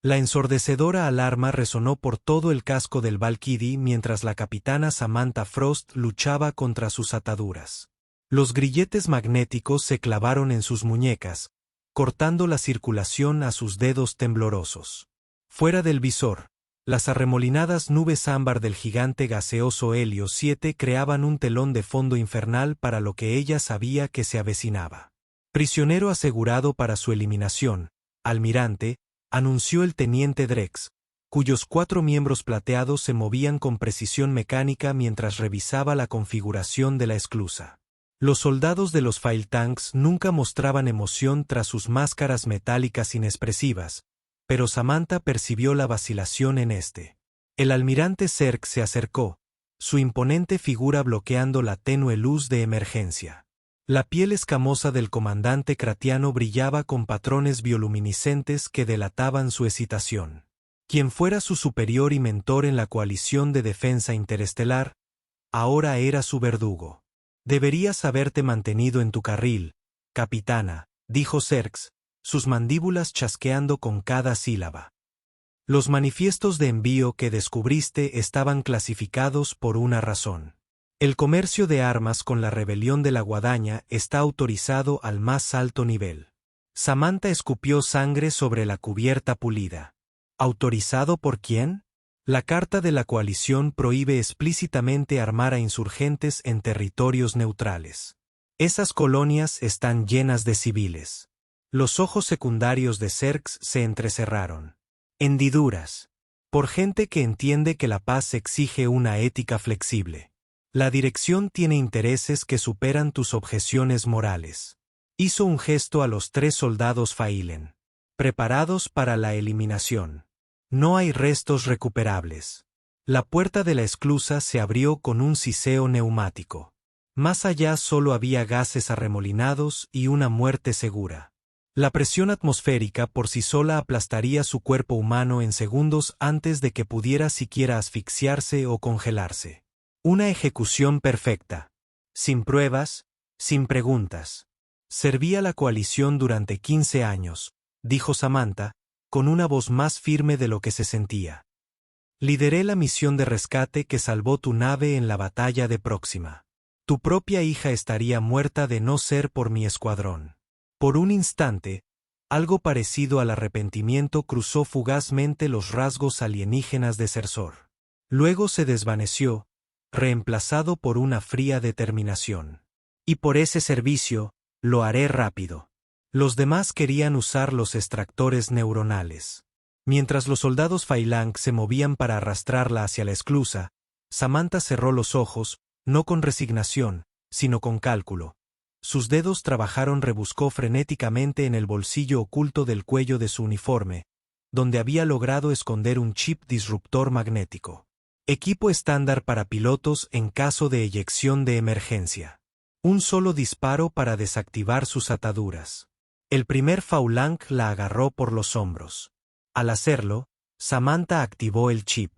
La ensordecedora alarma resonó por todo el casco del Valkyrie mientras la capitana Samantha Frost luchaba contra sus ataduras. Los grilletes magnéticos se clavaron en sus muñecas, cortando la circulación a sus dedos temblorosos. Fuera del visor, las arremolinadas nubes ámbar del gigante gaseoso Helio 7 creaban un telón de fondo infernal para lo que ella sabía que se avecinaba. Prisionero asegurado para su eliminación, almirante, anunció el teniente Drex, cuyos 4 miembros plateados se movían con precisión mecánica mientras revisaba la configuración de la esclusa. Los soldados de los File Tanks nunca mostraban emoción tras sus máscaras metálicas inexpresivas, pero Samantha percibió la vacilación en este. El almirante Zerg se acercó, su imponente figura bloqueando la tenue luz de emergencia. La piel escamosa del comandante Cratiano brillaba con patrones bioluminiscentes que delataban su excitación. Quien fuera su superior y mentor en la coalición de defensa interestelar, ahora era su verdugo. Deberías haberte mantenido en tu carril, capitana, dijo Zerg, sus mandíbulas chasqueando con cada sílaba. Los manifiestos de envío que descubriste estaban clasificados por una razón. El comercio de armas con la rebelión de la Guadaña está autorizado al más alto nivel. Samantha escupió sangre sobre la cubierta pulida. ¿Autorizado por quién? La Carta de la Coalición prohíbe explícitamente armar a insurgentes en territorios neutrales. Esas colonias están llenas de civiles. Los ojos secundarios de Zerg se entrecerraron. Hendiduras. Por gente que entiende que la paz exige una ética flexible. La dirección tiene intereses que superan tus objeciones morales. Hizo un gesto a los 3 soldados Failen. Preparados para la eliminación. No hay restos recuperables. La puerta de la esclusa se abrió con un siseo neumático. Más allá solo había gases arremolinados y una muerte segura. La presión atmosférica por sí sola aplastaría su cuerpo humano en segundos antes de que pudiera siquiera asfixiarse o congelarse. Una ejecución perfecta. Sin pruebas, sin preguntas. Serví a la coalición durante 15 años, dijo Samantha, con una voz más firme de lo que se sentía. Lideré la misión de rescate que salvó tu nave en la batalla de Próxima. Tu propia hija estaría muerta de no ser por mi escuadrón. Por un instante, algo parecido al arrepentimiento cruzó fugazmente los rasgos alienígenas de Zersor. Luego se desvaneció, reemplazado por una fría determinación. Y por ese servicio, lo haré rápido. Los demás querían usar los extractores neuronales. Mientras los soldados Failang se movían para arrastrarla hacia la esclusa, Samantha cerró los ojos, no con resignación, sino con cálculo. Sus dedos rebuscó frenéticamente en el bolsillo oculto del cuello de su uniforme, donde había logrado esconder un chip disruptor magnético. Equipo estándar para pilotos en caso de eyección de emergencia. Un solo disparo para desactivar sus ataduras. El primer Faulang la agarró por los hombros. Al hacerlo, Samantha activó el chip.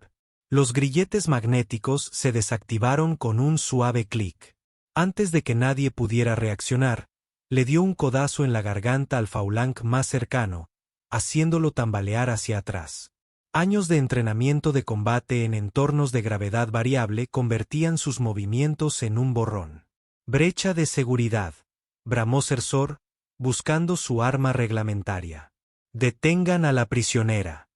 Los grilletes magnéticos se desactivaron con un suave clic. Antes de que nadie pudiera reaccionar, le dio un codazo en la garganta al Faulang más cercano, haciéndolo tambalear hacia atrás. Años de entrenamiento de combate en entornos de gravedad variable convertían sus movimientos en un borrón. Brecha de seguridad, bramó Zersor, buscando su arma reglamentaria. Detengan a la prisionera.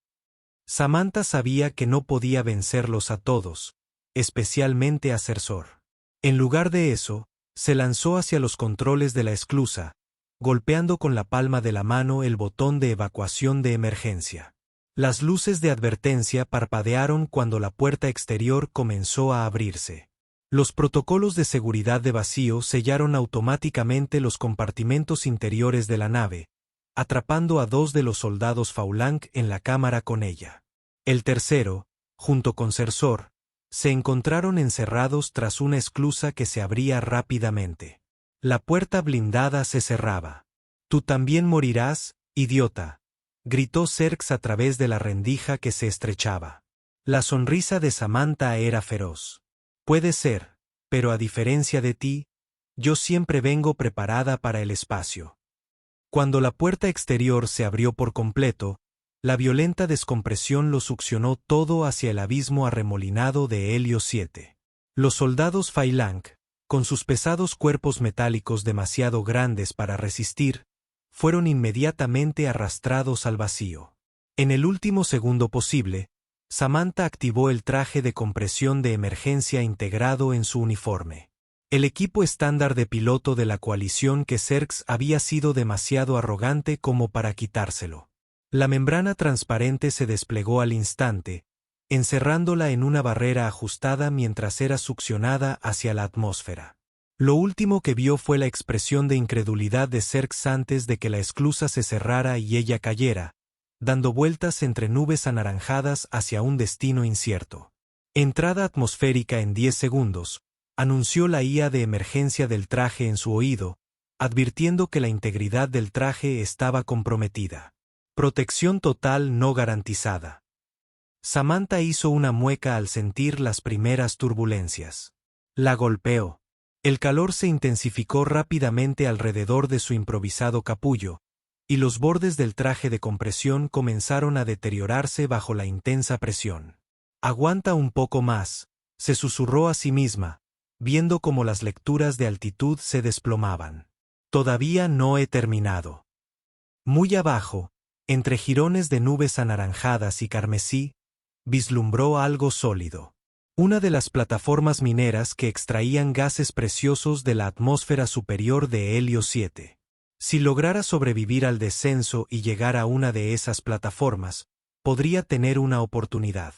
Samantha sabía que no podía vencerlos a todos, especialmente a Zersor. En lugar de eso, se lanzó hacia los controles de la esclusa, golpeando con la palma de la mano el botón de evacuación de emergencia. Las luces de advertencia parpadearon cuando la puerta exterior comenzó a abrirse. Los protocolos de seguridad de vacío sellaron automáticamente los compartimentos interiores de la nave, atrapando a 2 de los soldados Faulang en la cámara con ella. El tercero, junto con Zersor, se encontraron encerrados tras una esclusa que se abría rápidamente. La puerta blindada se cerraba. «Tú también morirás, idiota», gritó Zerg a través de la rendija que se estrechaba. La sonrisa de Samantha era feroz. «Puede ser, pero a diferencia de ti, yo siempre vengo preparada para el espacio». Cuando la puerta exterior se abrió por completo, La violenta descompresión lo succionó todo hacia el abismo arremolinado de Helio 7. Los soldados Phalanx, con sus pesados cuerpos metálicos demasiado grandes para resistir, fueron inmediatamente arrastrados al vacío. En el último segundo posible, Samantha activó el traje de compresión de emergencia integrado en su uniforme. El equipo estándar de piloto de la coalición que Xerxes había sido demasiado arrogante como para quitárselo. La membrana transparente se desplegó al instante, encerrándola en una barrera ajustada mientras era succionada hacia la atmósfera. Lo último que vio fue la expresión de incredulidad de Xerxes antes de que la esclusa se cerrara y ella cayera, dando vueltas entre nubes anaranjadas hacia un destino incierto. Entrada atmosférica en 10 segundos, anunció la IA de emergencia del traje en su oído, advirtiendo que la integridad del traje estaba comprometida. Protección total no garantizada. Samantha hizo una mueca al sentir las primeras turbulencias. La golpeó. El calor se intensificó rápidamente alrededor de su improvisado capullo, y los bordes del traje de compresión comenzaron a deteriorarse bajo la intensa presión. «Aguanta un poco más», se susurró a sí misma, viendo cómo las lecturas de altitud se desplomaban. «Todavía no he terminado». Muy abajo, entre jirones de nubes anaranjadas y carmesí, vislumbró algo sólido. Una de las plataformas mineras que extraían gases preciosos de la atmósfera superior de Helio 7. Si lograra sobrevivir al descenso y llegar a una de esas plataformas, podría tener una oportunidad.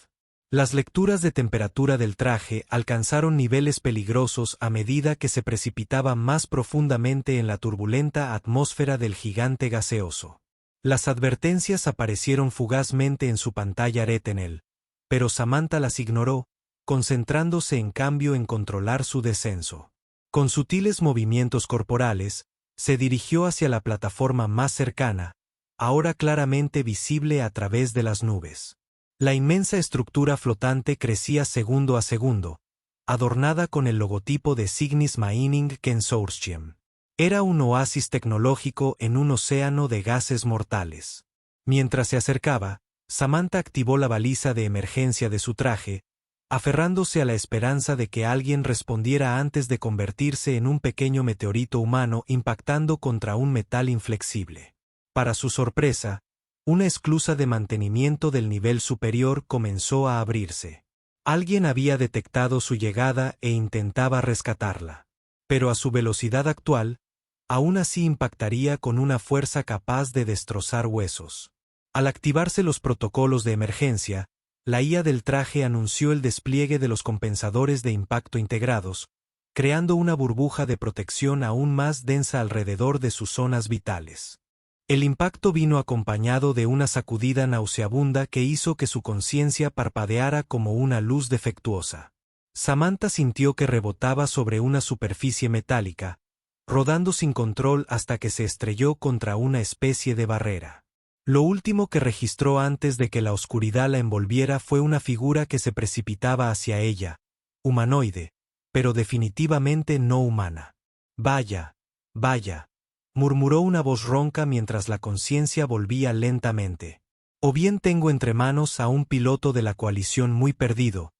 Las lecturas de temperatura del traje alcanzaron niveles peligrosos a medida que se precipitaba más profundamente en la turbulenta atmósfera del gigante gaseoso. Las advertencias aparecieron fugazmente en su pantalla retinal, pero Samantha las ignoró, concentrándose en cambio en controlar su descenso. Con sutiles movimientos corporales, se dirigió hacia la plataforma más cercana, ahora claramente visible a través de las nubes. La inmensa estructura flotante crecía segundo a segundo, adornada con el logotipo de Cygnus Mining Consortium. Era un oasis tecnológico en un océano de gases mortales. Mientras se acercaba, Samantha activó la baliza de emergencia de su traje, aferrándose a la esperanza de que alguien respondiera antes de convertirse en un pequeño meteorito humano impactando contra un metal inflexible. Para su sorpresa, una esclusa de mantenimiento del nivel superior comenzó a abrirse. Alguien había detectado su llegada e intentaba rescatarla. Pero a su velocidad actual, aún así impactaría con una fuerza capaz de destrozar huesos. Al activarse los protocolos de emergencia, la IA del traje anunció el despliegue de los compensadores de impacto integrados, creando una burbuja de protección aún más densa alrededor de sus zonas vitales. El impacto vino acompañado de una sacudida nauseabunda que hizo que su conciencia parpadeara como una luz defectuosa. Samantha sintió que rebotaba sobre una superficie metálica, rodando sin control hasta que se estrelló contra una especie de barrera. Lo último que registró antes de que la oscuridad la envolviera fue una figura que se precipitaba hacia ella, humanoide, pero definitivamente no humana. «Vaya, vaya», murmuró una voz ronca mientras la conciencia volvía lentamente. «O bien tengo entre manos a un piloto de la coalición muy perdido,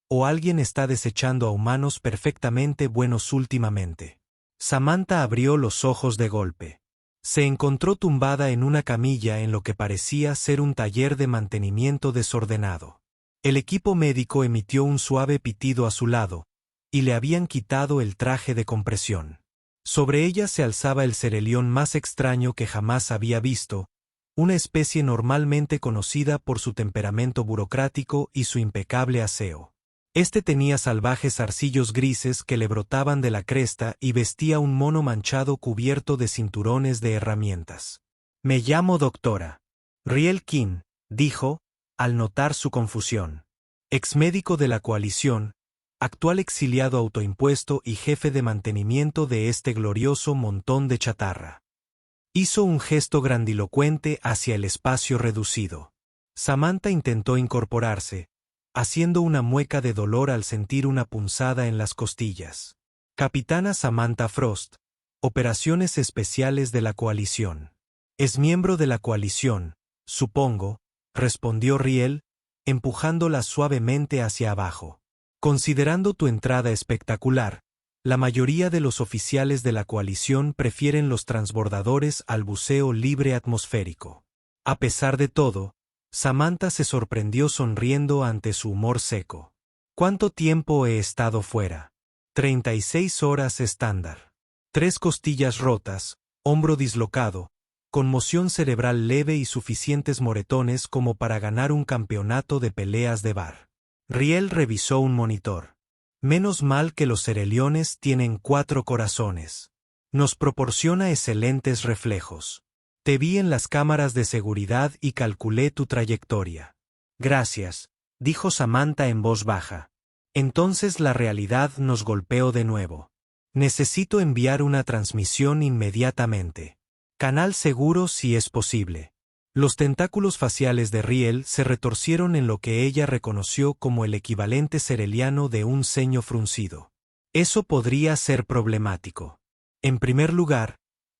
o alguien está desechando a humanos perfectamente buenos últimamente». Samantha abrió los ojos de golpe. Se encontró tumbada en una camilla en lo que parecía ser un taller de mantenimiento desordenado. El equipo médico emitió un suave pitido a su lado, y le habían quitado el traje de compresión. Sobre ella se alzaba el cerelión más extraño que jamás había visto, una especie normalmente conocida por su temperamento burocrático y su impecable aseo. Este tenía salvajes zarcillos grises que le brotaban de la cresta y vestía un mono manchado cubierto de cinturones de herramientas. «Me llamo doctora Riel King», dijo, al notar su confusión. Exmédico de la coalición, actual exiliado autoimpuesto y jefe de mantenimiento de este glorioso montón de chatarra. Hizo un gesto grandilocuente hacia el espacio reducido. Samantha intentó incorporarse, haciendo una mueca de dolor al sentir una punzada en las costillas. «Capitana Samantha Frost, Operaciones Especiales de la Coalición. Es miembro de la coalición, supongo», respondió Riel, empujándola suavemente hacia abajo. Considerando tu entrada espectacular, la mayoría de los oficiales de la coalición prefieren los transbordadores al buceo libre atmosférico. A pesar de todo, Samantha se sorprendió sonriendo ante su humor seco. ¿Cuánto tiempo he estado fuera? 36 horas estándar. 3 costillas rotas, hombro dislocado, conmoción cerebral leve y suficientes moretones como para ganar un campeonato de peleas de bar. Riel revisó un monitor. Menos mal que los Cereliones tienen 4 corazones. Nos proporciona excelentes reflejos. Te vi en las cámaras de seguridad y calculé tu trayectoria. Gracias, dijo Samantha en voz baja. Entonces la realidad nos golpeó de nuevo. Necesito enviar una transmisión inmediatamente. Canal seguro si es posible. Los tentáculos faciales de Riel se retorcieron en lo que ella reconoció como el equivalente cereliano de un ceño fruncido. Eso podría ser problemático. En primer lugar,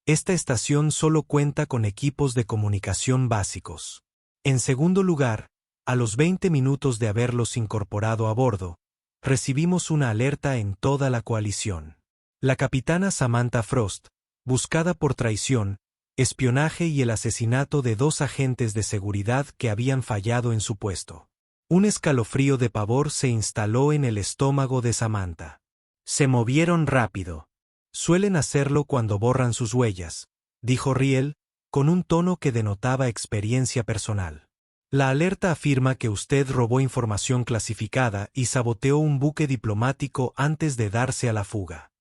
esta estación solo cuenta con equipos de comunicación básicos. En segundo lugar, a los 20 minutos de haberlos incorporado a bordo, recibimos una alerta en toda la coalición. La capitana Samantha Frost, buscada por traición, espionaje y el asesinato de 2 agentes de seguridad que habían fallado en su puesto. Un escalofrío de pavor se instaló en el estómago de Samantha. Se movieron rápido. Suelen hacerlo cuando borran sus huellas, dijo Riel, con un tono que denotaba experiencia personal. La alerta afirma que usted robó información clasificada y saboteó un buque diplomático antes de darse a la fuga.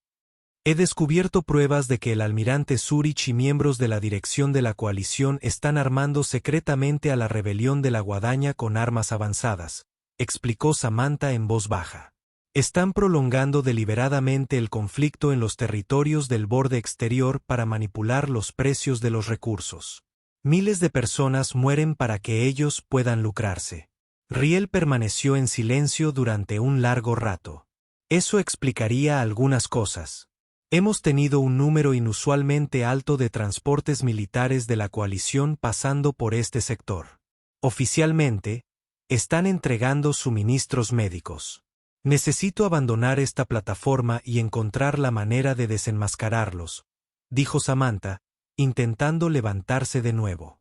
He descubierto pruebas de que el almirante Zurich y miembros de la dirección de la coalición están armando secretamente a la rebelión de la Guadaña con armas avanzadas, explicó Samantha en voz baja. Están prolongando deliberadamente el conflicto en los territorios del borde exterior para manipular los precios de los recursos. Miles de personas mueren para que ellos puedan lucrarse. Riel permaneció en silencio durante un largo rato. Eso explicaría algunas cosas. Hemos tenido un número inusualmente alto de transportes militares de la coalición pasando por este sector. Oficialmente, están entregando suministros médicos. Necesito abandonar esta plataforma y encontrar la manera de desenmascararlos, dijo Samantha, intentando levantarse de nuevo.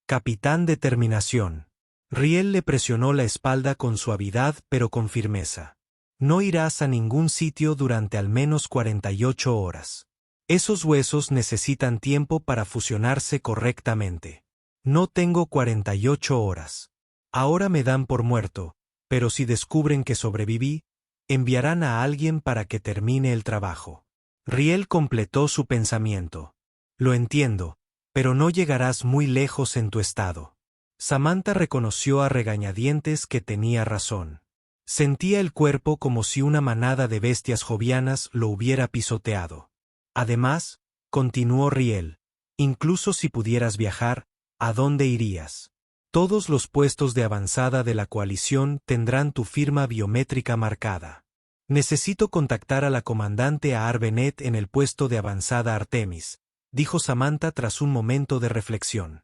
Capitán Determinación. Riel le presionó la espalda con suavidad pero con firmeza. No irás a ningún sitio durante al menos 48 horas. Esos huesos necesitan tiempo para fusionarse correctamente. No tengo 48 horas. Ahora me dan por muerto, pero si descubren que sobreviví, enviarán a alguien para que termine el trabajo. Riel completó su pensamiento. Lo entiendo, pero no llegarás muy lejos en tu estado. Samantha reconoció a regañadientes que tenía razón. Sentía el cuerpo como si una manada de bestias jovianas lo hubiera pisoteado. Además, continuó Riel, incluso si pudieras viajar, ¿a dónde irías? Todos los puestos de avanzada de la coalición tendrán tu firma biométrica marcada. Necesito contactar a la comandante Arbenet en el puesto de avanzada Artemis, dijo Samantha tras un momento de reflexión.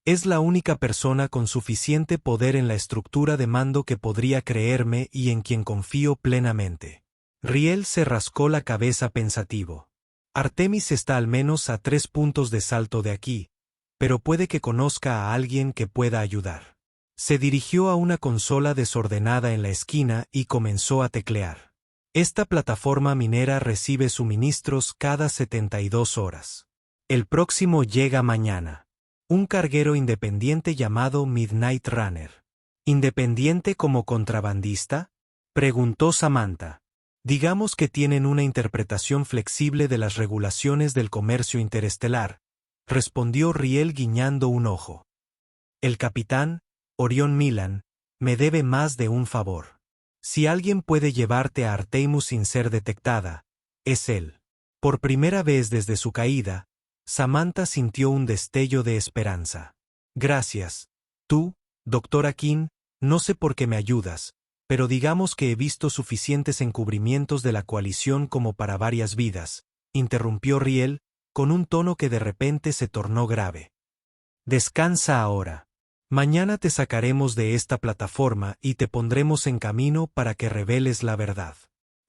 Es la única persona con suficiente poder en la estructura de mando que podría creerme y en quien confío plenamente. Riel se rascó la cabeza pensativo. Artemis está al menos a 3 puntos de salto de aquí, pero puede que conozca a alguien que pueda ayudar. Se dirigió a una consola desordenada en la esquina y comenzó a teclear. Esta plataforma minera recibe suministros cada 72 horas. El próximo llega mañana. Un carguero independiente llamado Midnight Runner. ¿Independiente como contrabandista?, preguntó Samantha. Digamos que tienen una interpretación flexible de las regulaciones del comercio interestelar, respondió Riel guiñando un ojo. El capitán, Orión Milan, me debe más de un favor. Si alguien puede llevarte a Artemis sin ser detectada, es él. Por primera vez desde su caída, Samantha sintió un destello de esperanza. Gracias. Tú, doctora King, no sé por qué me ayudas, pero digamos que he visto suficientes encubrimientos de la coalición como para varias vidas, interrumpió Riel, con un tono que de repente se tornó grave. Descansa ahora. Mañana te sacaremos de esta plataforma y te pondremos en camino para que reveles la verdad.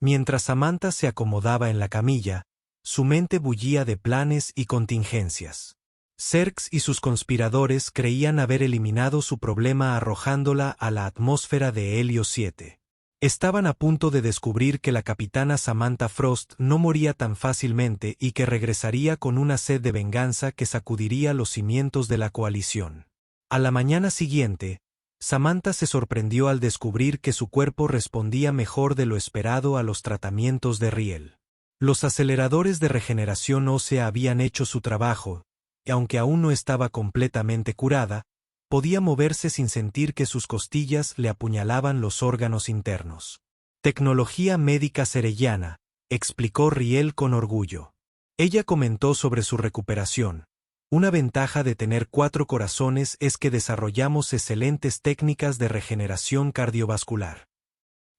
Mientras Samantha se acomodaba en la camilla, su mente bullía de planes y contingencias. Cerx y sus conspiradores creían haber eliminado su problema arrojándola a la atmósfera de Helio 7. Estaban a punto de descubrir que la capitana Samantha Frost no moría tan fácilmente y que regresaría con una sed de venganza que sacudiría los cimientos de la coalición. A la mañana siguiente, Samantha se sorprendió al descubrir que su cuerpo respondía mejor de lo esperado a los tratamientos de Riel. Los aceleradores de regeneración ósea habían hecho su trabajo, y aunque aún no estaba completamente curada, podía moverse sin sentir que sus costillas le apuñalaban los órganos internos. Tecnología médica cerellana, explicó Riel con orgullo. Ella comentó sobre su recuperación. Una ventaja de tener 4 corazones es que desarrollamos excelentes técnicas de regeneración cardiovascular.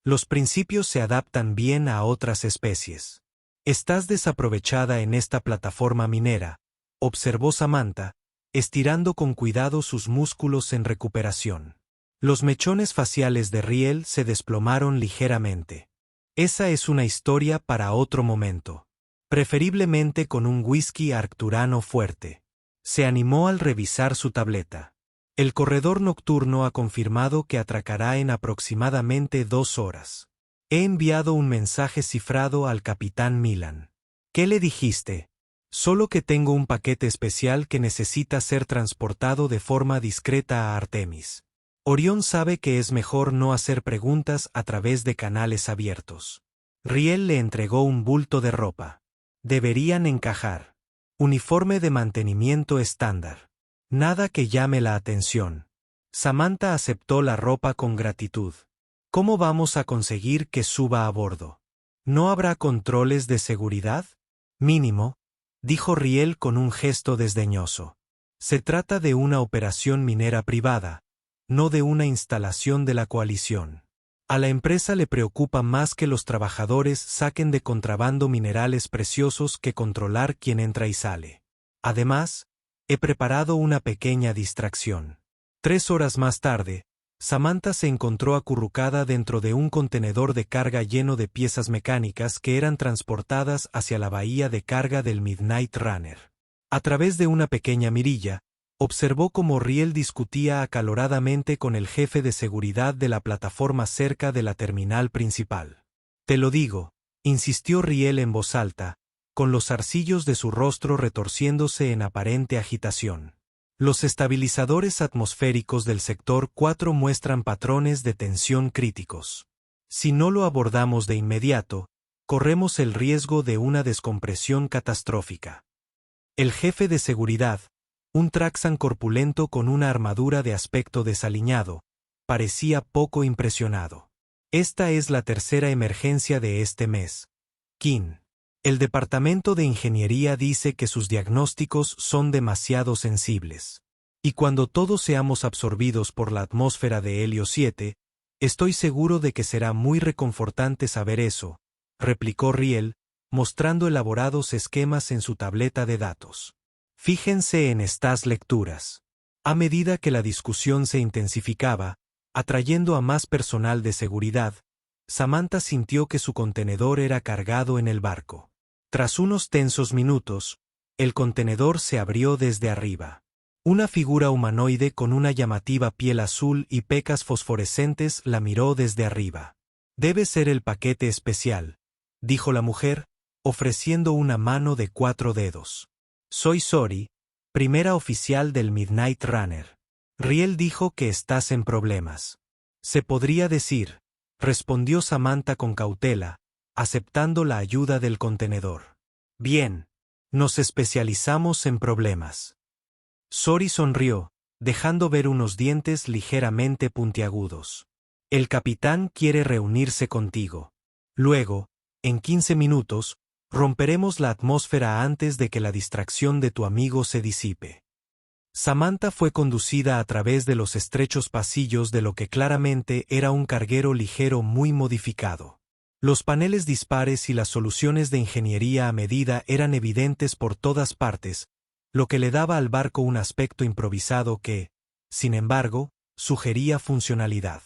Los principios se adaptan bien a otras especies. Estás desaprovechada en esta plataforma minera, observó Samantha, estirando con cuidado sus músculos en recuperación. Los mechones faciales de Riel se desplomaron ligeramente. Esa es una historia para otro momento. Preferiblemente con un whisky arcturano fuerte. Se animó al revisar su tableta. El corredor nocturno ha confirmado que atracará en aproximadamente 2 horas. He enviado un mensaje cifrado al capitán Milan. ¿Qué le dijiste? Solo que tengo un paquete especial que necesita ser transportado de forma discreta a Artemis. Orión sabe que es mejor no hacer preguntas a través de canales abiertos. Riel le entregó un bulto de ropa. Deberían encajar. Uniforme de mantenimiento estándar. Nada que llame la atención. Samantha aceptó la ropa con gratitud. ¿Cómo vamos a conseguir que suba a bordo? ¿No habrá controles de seguridad? Mínimo, dijo Riel con un gesto desdeñoso. Se trata de una operación minera privada, no de una instalación de la coalición. A la empresa le preocupa más que los trabajadores saquen de contrabando minerales preciosos que controlar quién entra y sale. Además, he preparado una pequeña distracción. 3 horas más tarde, Samantha se encontró acurrucada dentro de un contenedor de carga lleno de piezas mecánicas que eran transportadas hacia la bahía de carga del Midnight Runner. A través de una pequeña mirilla, observó cómo Riel discutía acaloradamente con el jefe de seguridad de la plataforma cerca de la terminal principal. Te lo digo, insistió Riel en voz alta, con los zarcillos de su rostro retorciéndose en aparente agitación. Los estabilizadores atmosféricos del sector 4 muestran patrones de tensión críticos. Si no lo abordamos de inmediato, corremos el riesgo de una descompresión catastrófica. El jefe de seguridad, un Traxan corpulento con una armadura de aspecto desaliñado, parecía poco impresionado. Esta es la tercera emergencia de este mes. Kin. El departamento de ingeniería dice que sus diagnósticos son demasiado sensibles. Y cuando todos seamos absorbidos por la atmósfera de Helio 7, estoy seguro de que será muy reconfortante saber eso, replicó Riel, mostrando elaborados esquemas en su tableta de datos. Fíjense en estas lecturas. A medida que la discusión se intensificaba, atrayendo a más personal de seguridad, Samantha sintió que su contenedor era cargado en el barco. Tras unos tensos minutos, el contenedor se abrió desde arriba. Una figura humanoide con una llamativa piel azul y pecas fosforescentes la miró desde arriba. Debe ser el paquete especial, dijo la mujer, ofreciendo una mano de 4 dedos. Soy Sori, primera oficial del Midnight Runner. Riel dijo que estás en problemas. Se podría decir, respondió Samantha con cautela, aceptando la ayuda del contenedor. Bien, nos especializamos en problemas. Sori sonrió, dejando ver unos dientes ligeramente puntiagudos. El capitán quiere reunirse contigo. Luego, en 15 minutos, romperemos la atmósfera antes de que la distracción de tu amigo se disipe. Samantha fue conducida a través de los estrechos pasillos de lo que claramente era un carguero ligero muy modificado. Los paneles dispares y las soluciones de ingeniería a medida eran evidentes por todas partes, lo que le daba al barco un aspecto improvisado que, sin embargo, sugería funcionalidad.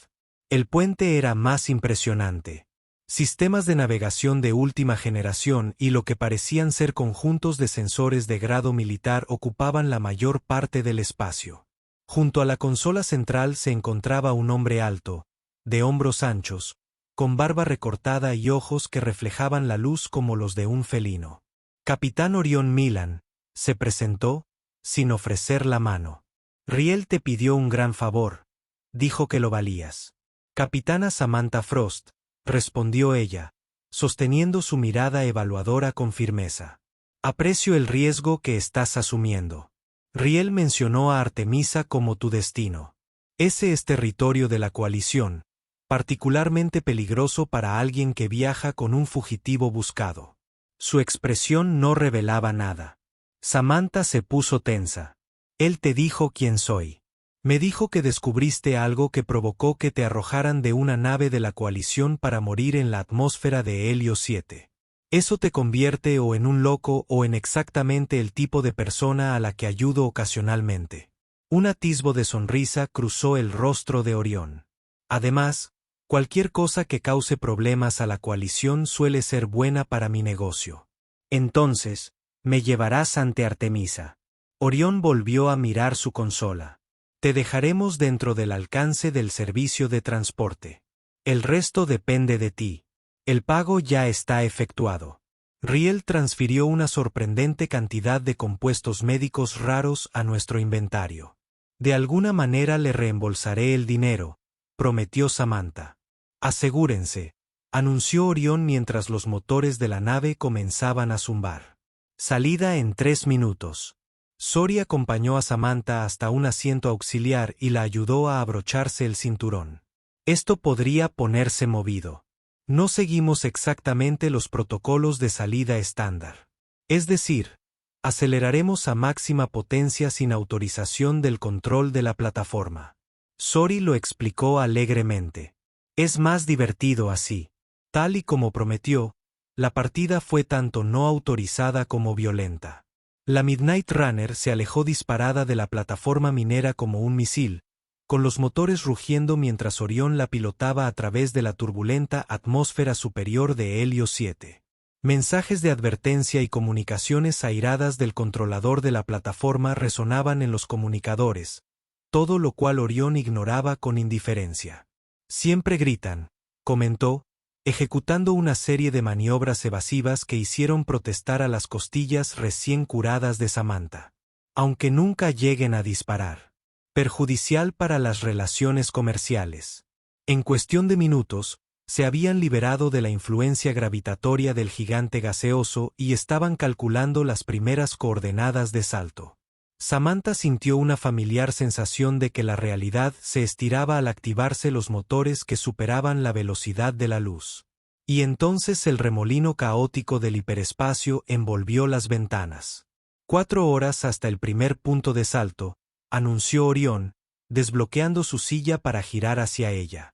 El puente era más impresionante. Sistemas de navegación de última generación y lo que parecían ser conjuntos de sensores de grado militar ocupaban la mayor parte del espacio. Junto a la consola central se encontraba un hombre alto, de hombros anchos, con barba recortada y ojos que reflejaban la luz como los de un felino. Capitán Orión Milan, se presentó, sin ofrecer la mano. Riel te pidió un gran favor, dijo que lo valías. Capitana Samantha Frost, respondió ella, sosteniendo su mirada evaluadora con firmeza. Aprecio el riesgo que estás asumiendo. Riel mencionó a Artemisa como tu destino. Ese es territorio de la coalición, particularmente peligroso para alguien que viaja con un fugitivo buscado. Su expresión no revelaba nada. Samantha se puso tensa. Él te dijo quién soy. Me dijo que descubriste algo que provocó que te arrojaran de una nave de la coalición para morir en la atmósfera de Helio 7. Eso te convierte o en un loco o en exactamente el tipo de persona a la que ayudo ocasionalmente. Un atisbo de sonrisa cruzó el rostro de Orión. Además, cualquier cosa que cause problemas a la coalición suele ser buena para mi negocio. Entonces, me llevarás ante Artemisa. Orión volvió a mirar su consola. Te dejaremos dentro del alcance del servicio de transporte. El resto depende de ti. El pago ya está efectuado. Riel transfirió una sorprendente cantidad de compuestos médicos raros a nuestro inventario. De alguna manera le reembolsaré el dinero, prometió Samantha. Asegúrense, anunció Orión mientras los motores de la nave comenzaban a zumbar. Salida en 3 minutos. Sori acompañó a Samantha hasta un asiento auxiliar y la ayudó a abrocharse el cinturón. Esto podría ponerse movido. No seguimos exactamente los protocolos de salida estándar. Es decir, aceleraremos a máxima potencia sin autorización del control de la plataforma. Sori lo explicó alegremente. Es más divertido así. Tal y como prometió, la partida fue tanto no autorizada como violenta. La Midnight Runner se alejó disparada de la plataforma minera como un misil, con los motores rugiendo mientras Orión la pilotaba a través de la turbulenta atmósfera superior de Helio 7. Mensajes de advertencia y comunicaciones airadas del controlador de la plataforma resonaban en los comunicadores, todo lo cual Orión ignoraba con indiferencia. Siempre gritan, comentó, ejecutando una serie de maniobras evasivas que hicieron protestar a las costillas recién curadas de Samantha. Aunque nunca lleguen a disparar. Perjudicial para las relaciones comerciales. En cuestión de minutos, se habían liberado de la influencia gravitatoria del gigante gaseoso y estaban calculando las primeras coordenadas de salto. Samantha sintió una familiar sensación de que la realidad se estiraba al activarse los motores que superaban la velocidad de la luz. Y entonces el remolino caótico del hiperespacio envolvió las ventanas. 4 horas hasta el primer punto de salto, anunció Orión, desbloqueando su silla para girar hacia ella.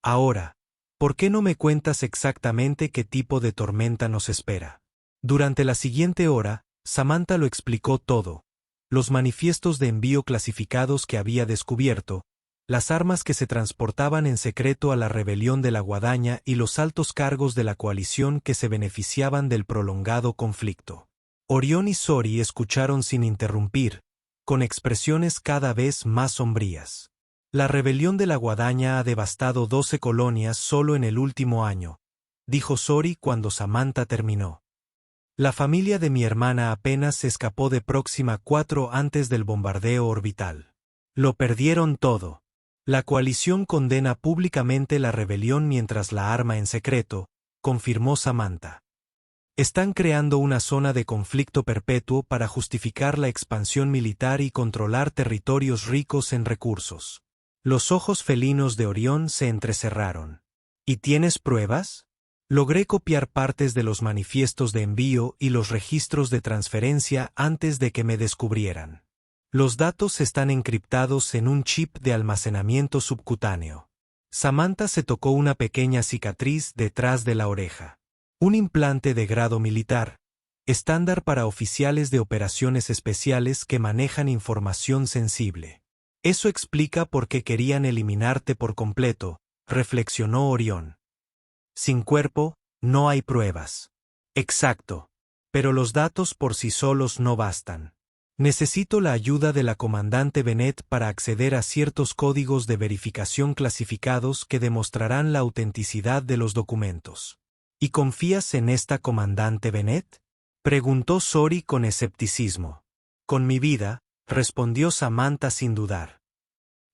Ahora, ¿por qué no me cuentas exactamente qué tipo de tormenta nos espera? Durante la siguiente hora, Samantha lo explicó todo. Los manifiestos de envío clasificados que había descubierto, las armas que se transportaban en secreto a la rebelión de la Guadaña y los altos cargos de la coalición que se beneficiaban del prolongado conflicto. Orión y Sori escucharon sin interrumpir, con expresiones cada vez más sombrías. La rebelión de la Guadaña ha devastado 12 colonias solo en el último año, dijo Sori cuando Samantha terminó. La familia de mi hermana apenas se escapó de Próxima 4 antes del bombardeo orbital. Lo perdieron todo. La coalición condena públicamente la rebelión mientras la arma en secreto, confirmó Samantha. Están creando una zona de conflicto perpetuo para justificar la expansión militar y controlar territorios ricos en recursos. Los ojos felinos de Orión se entrecerraron. ¿Y tienes pruebas? Logré copiar partes de los manifiestos de envío y los registros de transferencia antes de que me descubrieran. Los datos están encriptados en un chip de almacenamiento subcutáneo. Samantha se tocó una pequeña cicatriz detrás de la oreja. Un implante de grado militar, estándar para oficiales de operaciones especiales que manejan información sensible. Eso explica por qué querían eliminarte por completo, reflexionó Orión. Sin cuerpo, no hay pruebas. Exacto. Pero los datos por sí solos no bastan. Necesito la ayuda de la comandante Bennett para acceder a ciertos códigos de verificación clasificados que demostrarán la autenticidad de los documentos. ¿Y confías en esta comandante Bennett?, preguntó Sori con escepticismo. Con mi vida, respondió Samantha sin dudar.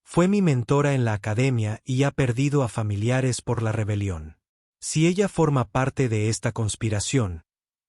Fue mi mentora en la academia y ha perdido a familiares por la rebelión. Si ella forma parte de esta conspiración,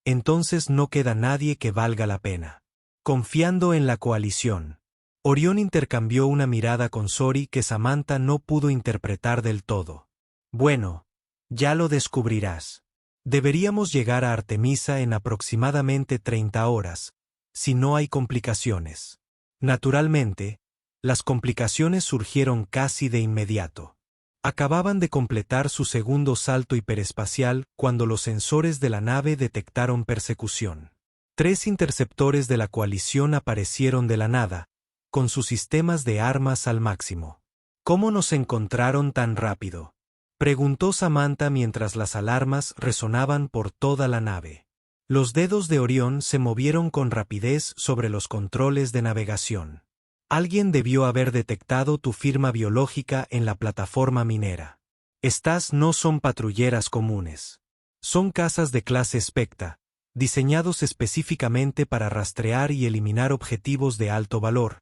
entonces no queda nadie que valga la pena. Confiando en la coalición. Orión intercambió una mirada con Sori que Samantha no pudo interpretar del todo. Bueno, ya lo descubrirás. Deberíamos llegar a Artemisa en aproximadamente 30 horas, si no hay complicaciones. Naturalmente, las complicaciones surgieron casi de inmediato. Acababan de completar su segundo salto hiperespacial cuando los sensores de la nave detectaron persecución. 3 interceptores de la coalición aparecieron de la nada, con sus sistemas de armas al máximo. ¿Cómo nos encontraron tan rápido?, preguntó Samantha mientras las alarmas resonaban por toda la nave. Los dedos de Orión se movieron con rapidez sobre los controles de navegación. Alguien debió haber detectado tu firma biológica en la plataforma minera. Estas no son patrulleras comunes. Son cazas de clase Specta, diseñados específicamente para rastrear y eliminar objetivos de alto valor,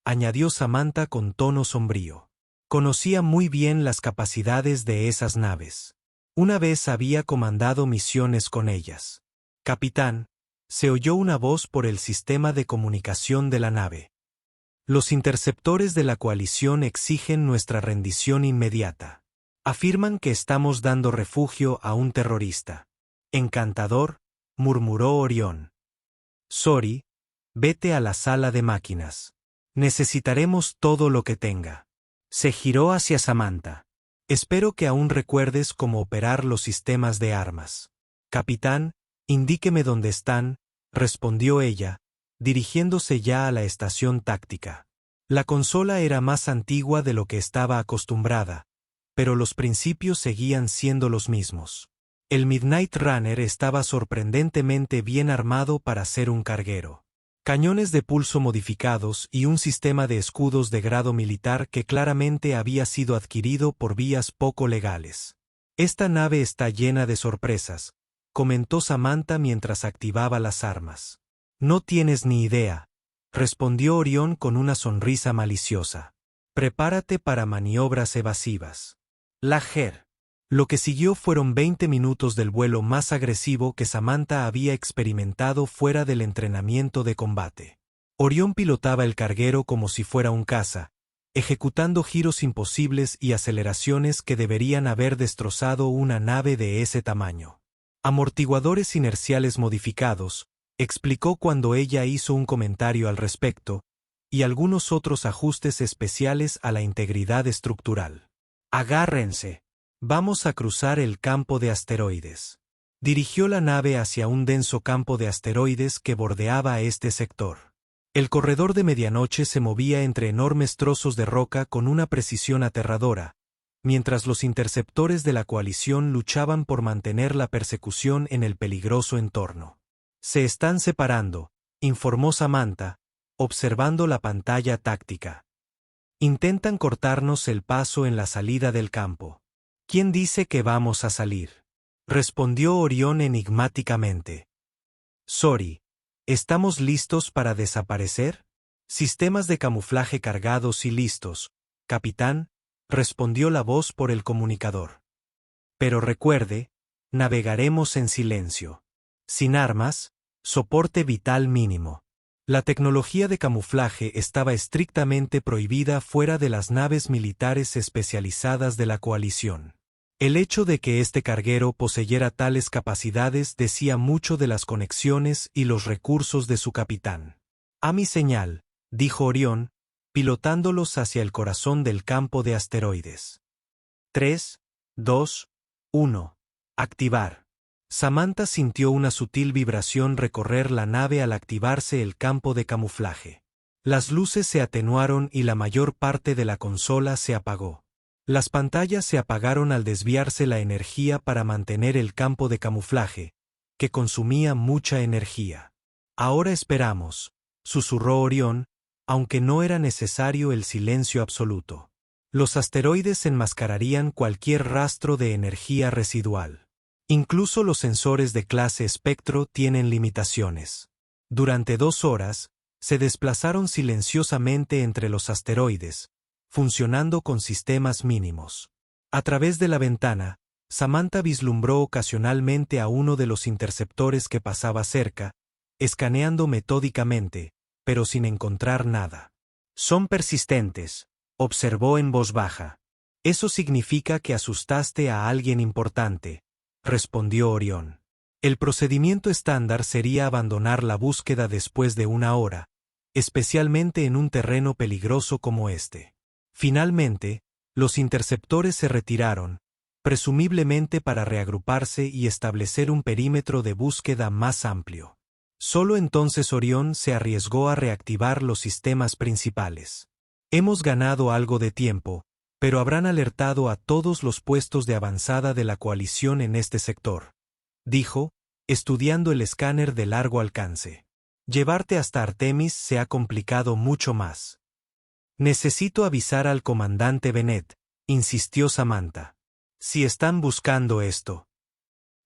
añadió Samantha con tono sombrío. Conocía muy bien las capacidades de esas naves. Una vez había comandado misiones con ellas. Capitán, se oyó una voz por el sistema de comunicación de la nave. Los interceptores de la coalición exigen nuestra rendición inmediata. Afirman que estamos dando refugio a un terrorista. Encantador, murmuró Orión. Sori, vete a la sala de máquinas. Necesitaremos todo lo que tenga. Se giró hacia Samantha. Espero que aún recuerdes cómo operar los sistemas de armas. Capitán, indíqueme dónde están, respondió ella, dirigiéndose ya a la estación táctica. La consola era más antigua de lo que estaba acostumbrada, pero los principios seguían siendo los mismos. El Midnight Runner estaba sorprendentemente bien armado para ser un carguero. Cañones de pulso modificados y un sistema de escudos de grado militar que claramente había sido adquirido por vías poco legales. Esta nave está llena de sorpresas, comentó Samantha mientras activaba las armas. No tienes ni idea, respondió Orión con una sonrisa maliciosa. Prepárate para maniobras evasivas. Lajer. Lo que siguió fueron 20 minutos del vuelo más agresivo que Samantha había experimentado fuera del entrenamiento de combate. Orión pilotaba el carguero como si fuera un caza, ejecutando giros imposibles y aceleraciones que deberían haber destrozado una nave de ese tamaño. Amortiguadores inerciales modificados, explicó cuando ella hizo un comentario al respecto, y algunos otros ajustes especiales a la integridad estructural. Agárrense. Vamos a cruzar el campo de asteroides. Dirigió la nave hacia un denso campo de asteroides que bordeaba este sector. El corredor de medianoche se movía entre enormes trozos de roca con una precisión aterradora, mientras los interceptores de la coalición luchaban por mantener la persecución en el peligroso entorno. Se están separando, informó Samantha, observando la pantalla táctica. Intentan cortarnos el paso en la salida del campo. ¿Quién dice que vamos a salir?, respondió Orión enigmáticamente. Sori, ¿estamos listos para desaparecer? Sistemas de camuflaje cargados y listos, capitán, respondió la voz por el comunicador. Pero recuerde, navegaremos en silencio. Sin armas, soporte vital mínimo. La tecnología de camuflaje estaba estrictamente prohibida fuera de las naves militares especializadas de la coalición. El hecho de que este carguero poseyera tales capacidades decía mucho de las conexiones y los recursos de su capitán. A mi señal, dijo Orión, pilotándolos hacia el corazón del campo de asteroides. 3, 2, 1. Activar. Samantha sintió una sutil vibración recorrer la nave al activarse el campo de camuflaje. Las luces se atenuaron y la mayor parte de la consola se apagó. Las pantallas se apagaron al desviarse la energía para mantener el campo de camuflaje, que consumía mucha energía. Ahora esperamos, susurró Orión, aunque no era necesario el silencio absoluto. Los asteroides enmascararían cualquier rastro de energía residual. Incluso los sensores de clase espectro tienen limitaciones. Durante 2 horas, se desplazaron silenciosamente entre los asteroides, funcionando con sistemas mínimos. A través de la ventana, Samantha vislumbró ocasionalmente a uno de los interceptores que pasaba cerca, escaneando metódicamente, pero sin encontrar nada. Son persistentes, observó en voz baja. Eso significa que asustaste a alguien importante, respondió Orión. El procedimiento estándar sería abandonar la búsqueda después de 1 hora, especialmente en un terreno peligroso como este. Finalmente, los interceptores se retiraron, presumiblemente para reagruparse y establecer un perímetro de búsqueda más amplio. Solo entonces Orión se arriesgó a reactivar los sistemas principales. Hemos ganado algo de tiempo, pero habrán alertado a todos los puestos de avanzada de la coalición en este sector, dijo, estudiando el escáner de largo alcance. Llevarte hasta Artemis se ha complicado mucho más. Necesito avisar al comandante Bennett, insistió Samantha. Si están buscando esto.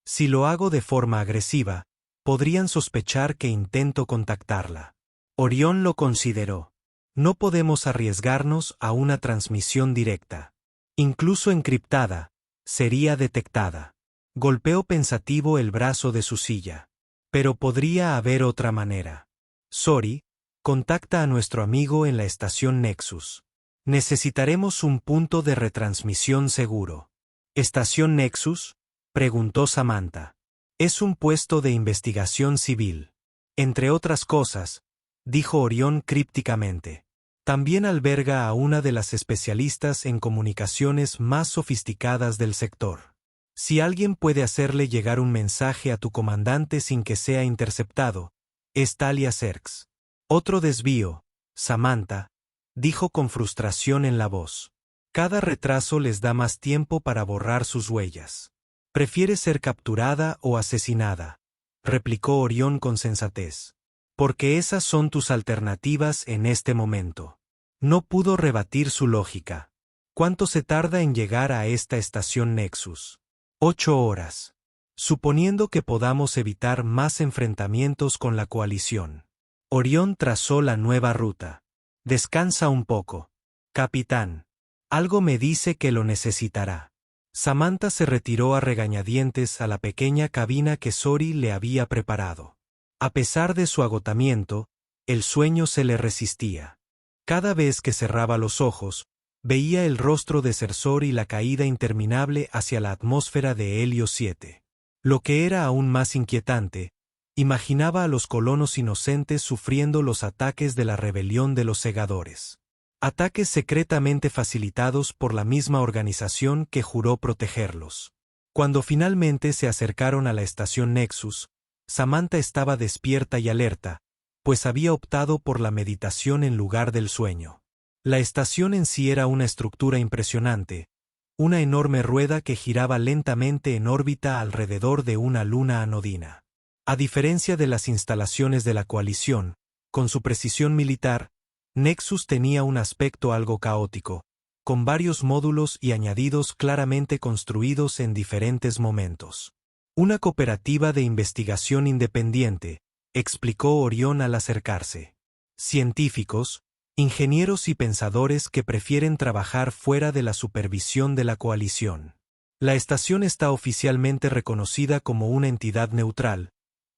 Si lo hago de forma agresiva, podrían sospechar que intento contactarla. Orión lo consideró. No podemos arriesgarnos a una transmisión directa. Incluso encriptada, sería detectada. Golpeó pensativo el brazo de su silla. Pero podría haber otra manera. Sori, contacta a nuestro amigo en la estación Nexus. Necesitaremos un punto de retransmisión seguro. ¿Estación Nexus?, preguntó Samantha. Es un puesto de investigación civil. Entre otras cosas, dijo Orión crípticamente. También alberga a una de las especialistas en comunicaciones más sofisticadas del sector. Si alguien puede hacerle llegar un mensaje a tu comandante sin que sea interceptado, es Talia Serx. Otro desvío, Samantha, dijo con frustración en la voz. Cada retraso les da más tiempo para borrar sus huellas. Prefiere ser capturada o asesinada, replicó Orión con sensatez. Porque esas son tus alternativas en este momento. No pudo rebatir su lógica. ¿Cuánto se tarda en llegar a esta estación Nexus? 8 horas. Suponiendo que podamos evitar más enfrentamientos con la coalición. Orión trazó la nueva ruta. Descansa un poco. Capitán. Algo me dice que lo necesitará. Samantha se retiró a regañadientes a la pequeña cabina que Sori le había preparado. A pesar de su agotamiento, el sueño se le resistía. Cada vez que cerraba los ojos, veía el rostro de Cersor y la caída interminable hacia la atmósfera de Helio 7. Lo que era aún más inquietante, imaginaba a los colonos inocentes sufriendo los ataques de la rebelión de los segadores. Ataques secretamente facilitados por la misma organización que juró protegerlos. Cuando finalmente se acercaron a la estación Nexus, Samantha estaba despierta y alerta, pues había optado por la meditación en lugar del sueño. La estación en sí era una estructura impresionante, una enorme rueda que giraba lentamente en órbita alrededor de una luna anodina. A diferencia de las instalaciones de la coalición, con su precisión militar, Nexus tenía un aspecto algo caótico, con varios módulos y añadidos claramente construidos en diferentes momentos. Una cooperativa de investigación independiente, explicó Orión al acercarse. Científicos, ingenieros y pensadores que prefieren trabajar fuera de la supervisión de la coalición. La estación está oficialmente reconocida como una entidad neutral,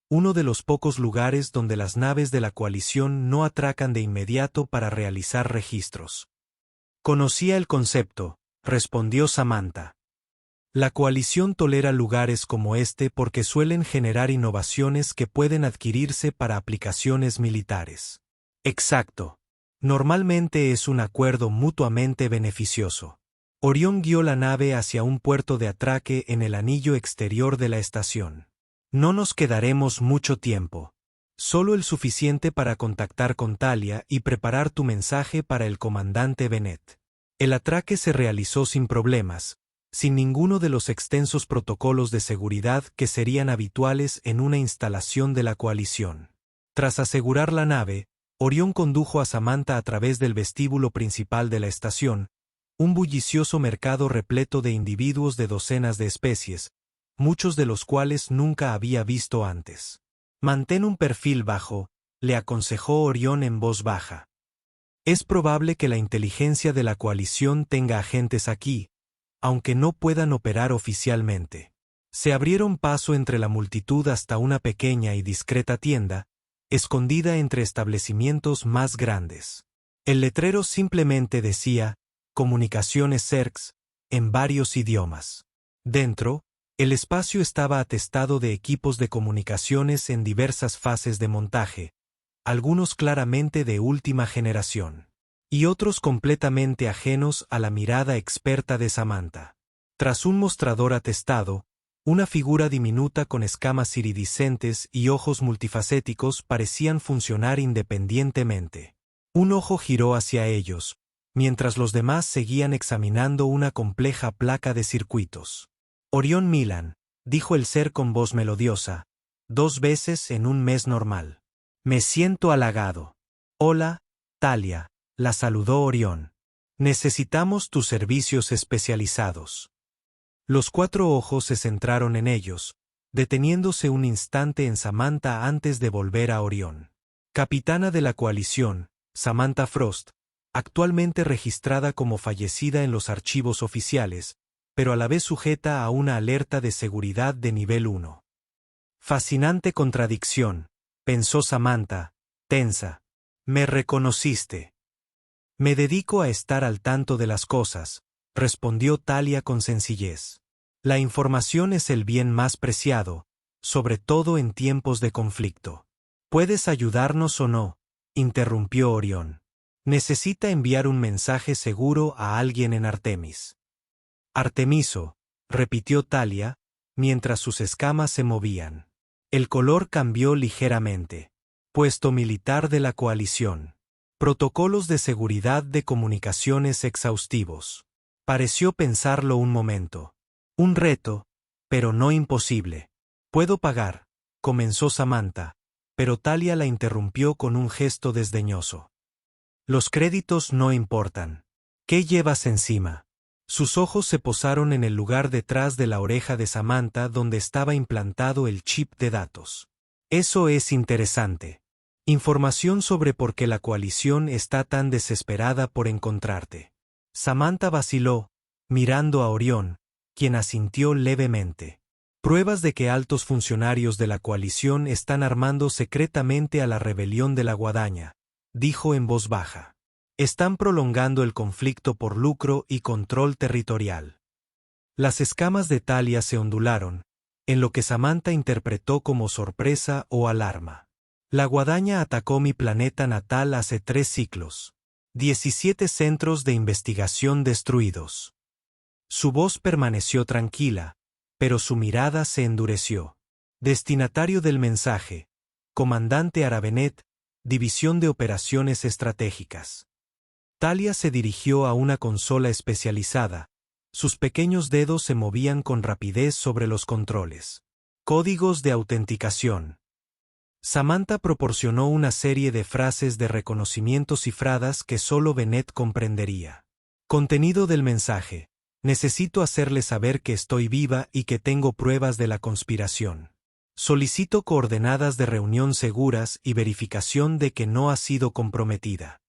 uno de los pocos lugares donde las naves de la coalición no atracan de inmediato para realizar registros. Conocía el concepto, respondió Samantha. La coalición tolera lugares como este porque suelen generar innovaciones que pueden adquirirse para aplicaciones militares. Exacto. Normalmente es un acuerdo mutuamente beneficioso. Orión guió la nave hacia un puerto de atraque en el anillo exterior de la estación. No nos quedaremos mucho tiempo. Solo el suficiente para contactar con Talia y preparar tu mensaje para el comandante Bennett. El atraque se realizó sin problemas, sin ninguno de los extensos protocolos de seguridad que serían habituales en una instalación de la coalición. Tras asegurar la nave, Orión condujo a Samantha a través del vestíbulo principal de la estación, un bullicioso mercado repleto de individuos de docenas de especies, muchos de los cuales nunca había visto antes. Mantén un perfil bajo, le aconsejó Orión en voz baja. Es probable que la inteligencia de la coalición tenga agentes aquí, aunque no puedan operar oficialmente. Se abrieron paso entre la multitud hasta una pequeña y discreta tienda, escondida entre establecimientos más grandes. El letrero simplemente decía, Comunicaciones CERCS, en varios idiomas. Dentro, el espacio estaba atestado de equipos de comunicaciones en diversas fases de montaje, algunos claramente de última generación, y otros completamente ajenos a la mirada experta de Samantha. Tras un mostrador atestado, una figura diminuta con escamas iridiscentes y ojos multifacéticos parecían funcionar independientemente. Un ojo giró hacia ellos, mientras los demás seguían examinando una compleja placa de circuitos. Orión Milan, dijo el ser con voz melodiosa, 2 veces en un mes normal. Me siento halagado. Hola, Talia, la saludó Orión. Necesitamos tus servicios especializados. Los 4 ojos se centraron en ellos, deteniéndose un instante en Samantha antes de volver a Orión. Capitana de la coalición, Samantha Frost, actualmente registrada como fallecida en los archivos oficiales, pero a la vez sujeta a una alerta de seguridad de nivel 1. Fascinante contradicción, pensó Samantha, tensa. Me reconociste. Me dedico a estar al tanto de las cosas, respondió Talia con sencillez. La información es el bien más preciado, sobre todo en tiempos de conflicto. ¿Puedes ayudarnos o no?, interrumpió Orión. Necesita enviar un mensaje seguro a alguien en Artemis. Artemiso, repitió Talia, mientras sus escamas se movían. El color cambió ligeramente. Puesto militar de la coalición. Protocolos de seguridad de comunicaciones exhaustivos. Pareció pensarlo un momento. Un reto, pero no imposible. Puedo pagar, comenzó Samantha, pero Talia la interrumpió con un gesto desdeñoso. Los créditos no importan. ¿Qué llevas encima? Sus ojos se posaron en el lugar detrás de la oreja de Samantha donde estaba implantado el chip de datos. Eso es interesante. Información sobre por qué la coalición está tan desesperada por encontrarte. Samantha vaciló, mirando a Orión, quien asintió levemente. Pruebas de que altos funcionarios de la coalición están armando secretamente a la rebelión de la Guadaña, dijo en voz baja. Están prolongando el conflicto por lucro y control territorial. Las escamas de Talia se ondularon, en lo que Samantha interpretó como sorpresa o alarma. La Guadaña atacó mi planeta natal hace 3 ciclos. 17 centros de investigación destruidos. Su voz permaneció tranquila, pero su mirada se endureció. Destinatario del mensaje, Comandante Arabenet, División de Operaciones Estratégicas. Talia se dirigió a una consola especializada. Sus pequeños dedos se movían con rapidez sobre los controles. Códigos de autenticación. Samantha proporcionó una serie de frases de reconocimiento cifradas que solo Bennett comprendería. Contenido del mensaje. Necesito hacerle saber que estoy viva y que tengo pruebas de la conspiración. Solicito coordenadas de reunión seguras y verificación de que no ha sido comprometida.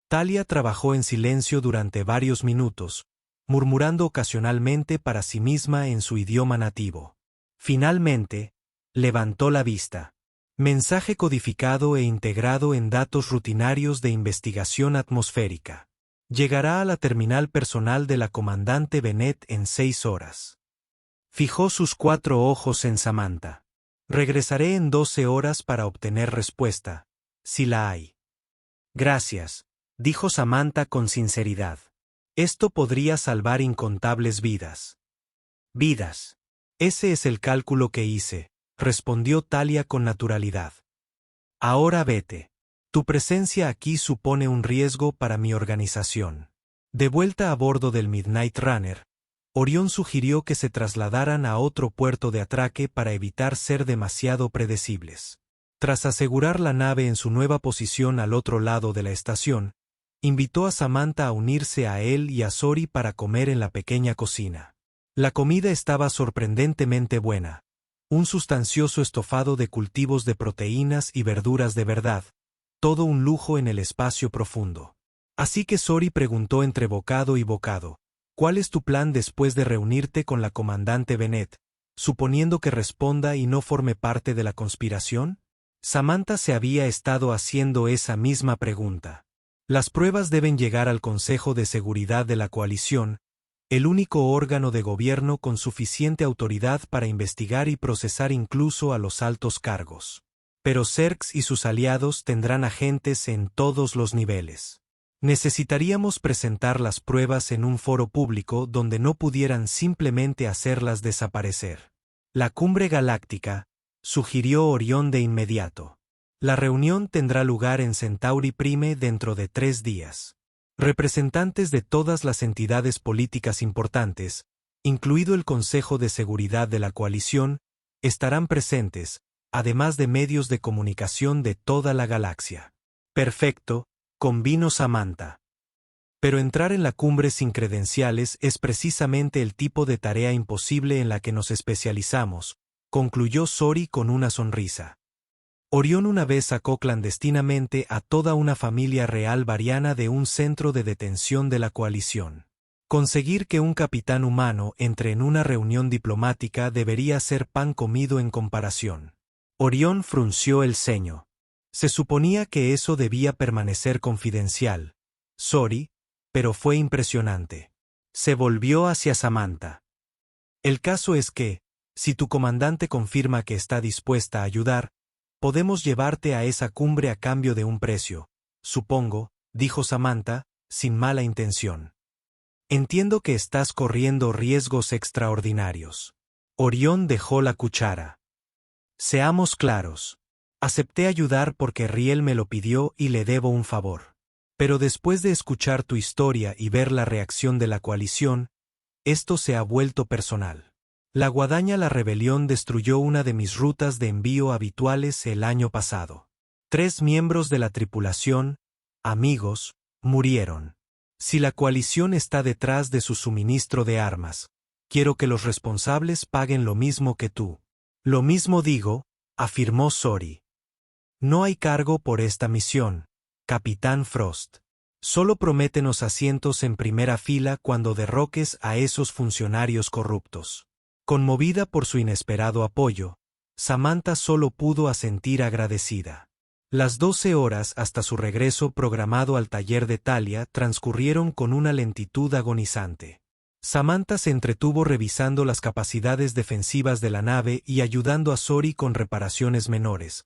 Talia trabajó en silencio durante varios minutos, murmurando ocasionalmente para sí misma en su idioma nativo. Finalmente, levantó la vista. Mensaje codificado e integrado en datos rutinarios de investigación atmosférica. Llegará a la terminal personal de la comandante Bennett en 6 horas. Fijó sus 4 ojos en Samantha. Regresaré en 12 horas para obtener respuesta, si la hay. Gracias, dijo Samantha con sinceridad. Esto podría salvar incontables vidas. Vidas. Ese es el cálculo que hice, respondió Talia con naturalidad. Ahora vete. Tu presencia aquí supone un riesgo para mi organización. De vuelta a bordo del Midnight Runner, Orión sugirió que se trasladaran a otro puerto de atraque para evitar ser demasiado predecibles. Tras asegurar la nave en su nueva posición al otro lado de la estación, invitó a Samantha a unirse a él y a Sori para comer en la pequeña cocina. La comida estaba sorprendentemente buena. Un sustancioso estofado de cultivos de proteínas y verduras de verdad, todo un lujo en el espacio profundo. Así que Sori preguntó entre bocado y bocado, ¿cuál es tu plan después de reunirte con la comandante Bennett, suponiendo que responda y no forme parte de la conspiración? Samantha se había estado haciendo esa misma pregunta. Las pruebas deben llegar al Consejo de Seguridad de la Coalición, el único órgano de gobierno con suficiente autoridad para investigar y procesar incluso a los altos cargos. Pero Cerx y sus aliados tendrán agentes en todos los niveles. Necesitaríamos presentar las pruebas en un foro público donde no pudieran simplemente hacerlas desaparecer. La cumbre galáctica, sugirió Orión de inmediato. La reunión tendrá lugar en Centauri Prime dentro de 3 días. Representantes de todas las entidades políticas importantes, incluido el Consejo de Seguridad de la Coalición, estarán presentes, además de medios de comunicación de toda la galaxia. Perfecto, convino Samantha. Pero entrar en la cumbre sin credenciales es precisamente el tipo de tarea imposible en la que nos especializamos, concluyó Sori con una sonrisa. Orión una vez sacó clandestinamente a toda una familia real variana de un centro de detención de la coalición. Conseguir que un capitán humano entre en una reunión diplomática debería ser pan comido en comparación. Orión frunció el ceño. Se suponía que eso debía permanecer confidencial. Sori, pero fue impresionante. Se volvió hacia Samantha. El caso es que, si tu comandante confirma que está dispuesta a ayudar, podemos llevarte a esa cumbre a cambio de un precio, supongo, dijo Samantha, sin mala intención. Entiendo que estás corriendo riesgos extraordinarios. Orión dejó la cuchara. Seamos claros. Acepté ayudar porque Riel me lo pidió y le debo un favor. Pero después de escuchar tu historia y ver la reacción de la coalición, esto se ha vuelto personal. La guadaña La Rebelión destruyó una de mis rutas de envío habituales el año pasado. 3 miembros de la tripulación, amigos, murieron. Si la coalición está detrás de su suministro de armas, quiero que los responsables paguen lo mismo que tú. Lo mismo digo, afirmó Sori. No hay cargo por esta misión, Capitán Frost. Solo prométenos asientos en primera fila cuando derroques a esos funcionarios corruptos. Conmovida por su inesperado apoyo, Samantha solo pudo asentir agradecida. Las 12 horas hasta su regreso programado al taller de Talia transcurrieron con una lentitud agonizante. Samantha se entretuvo revisando las capacidades defensivas de la nave y ayudando a Sori con reparaciones menores.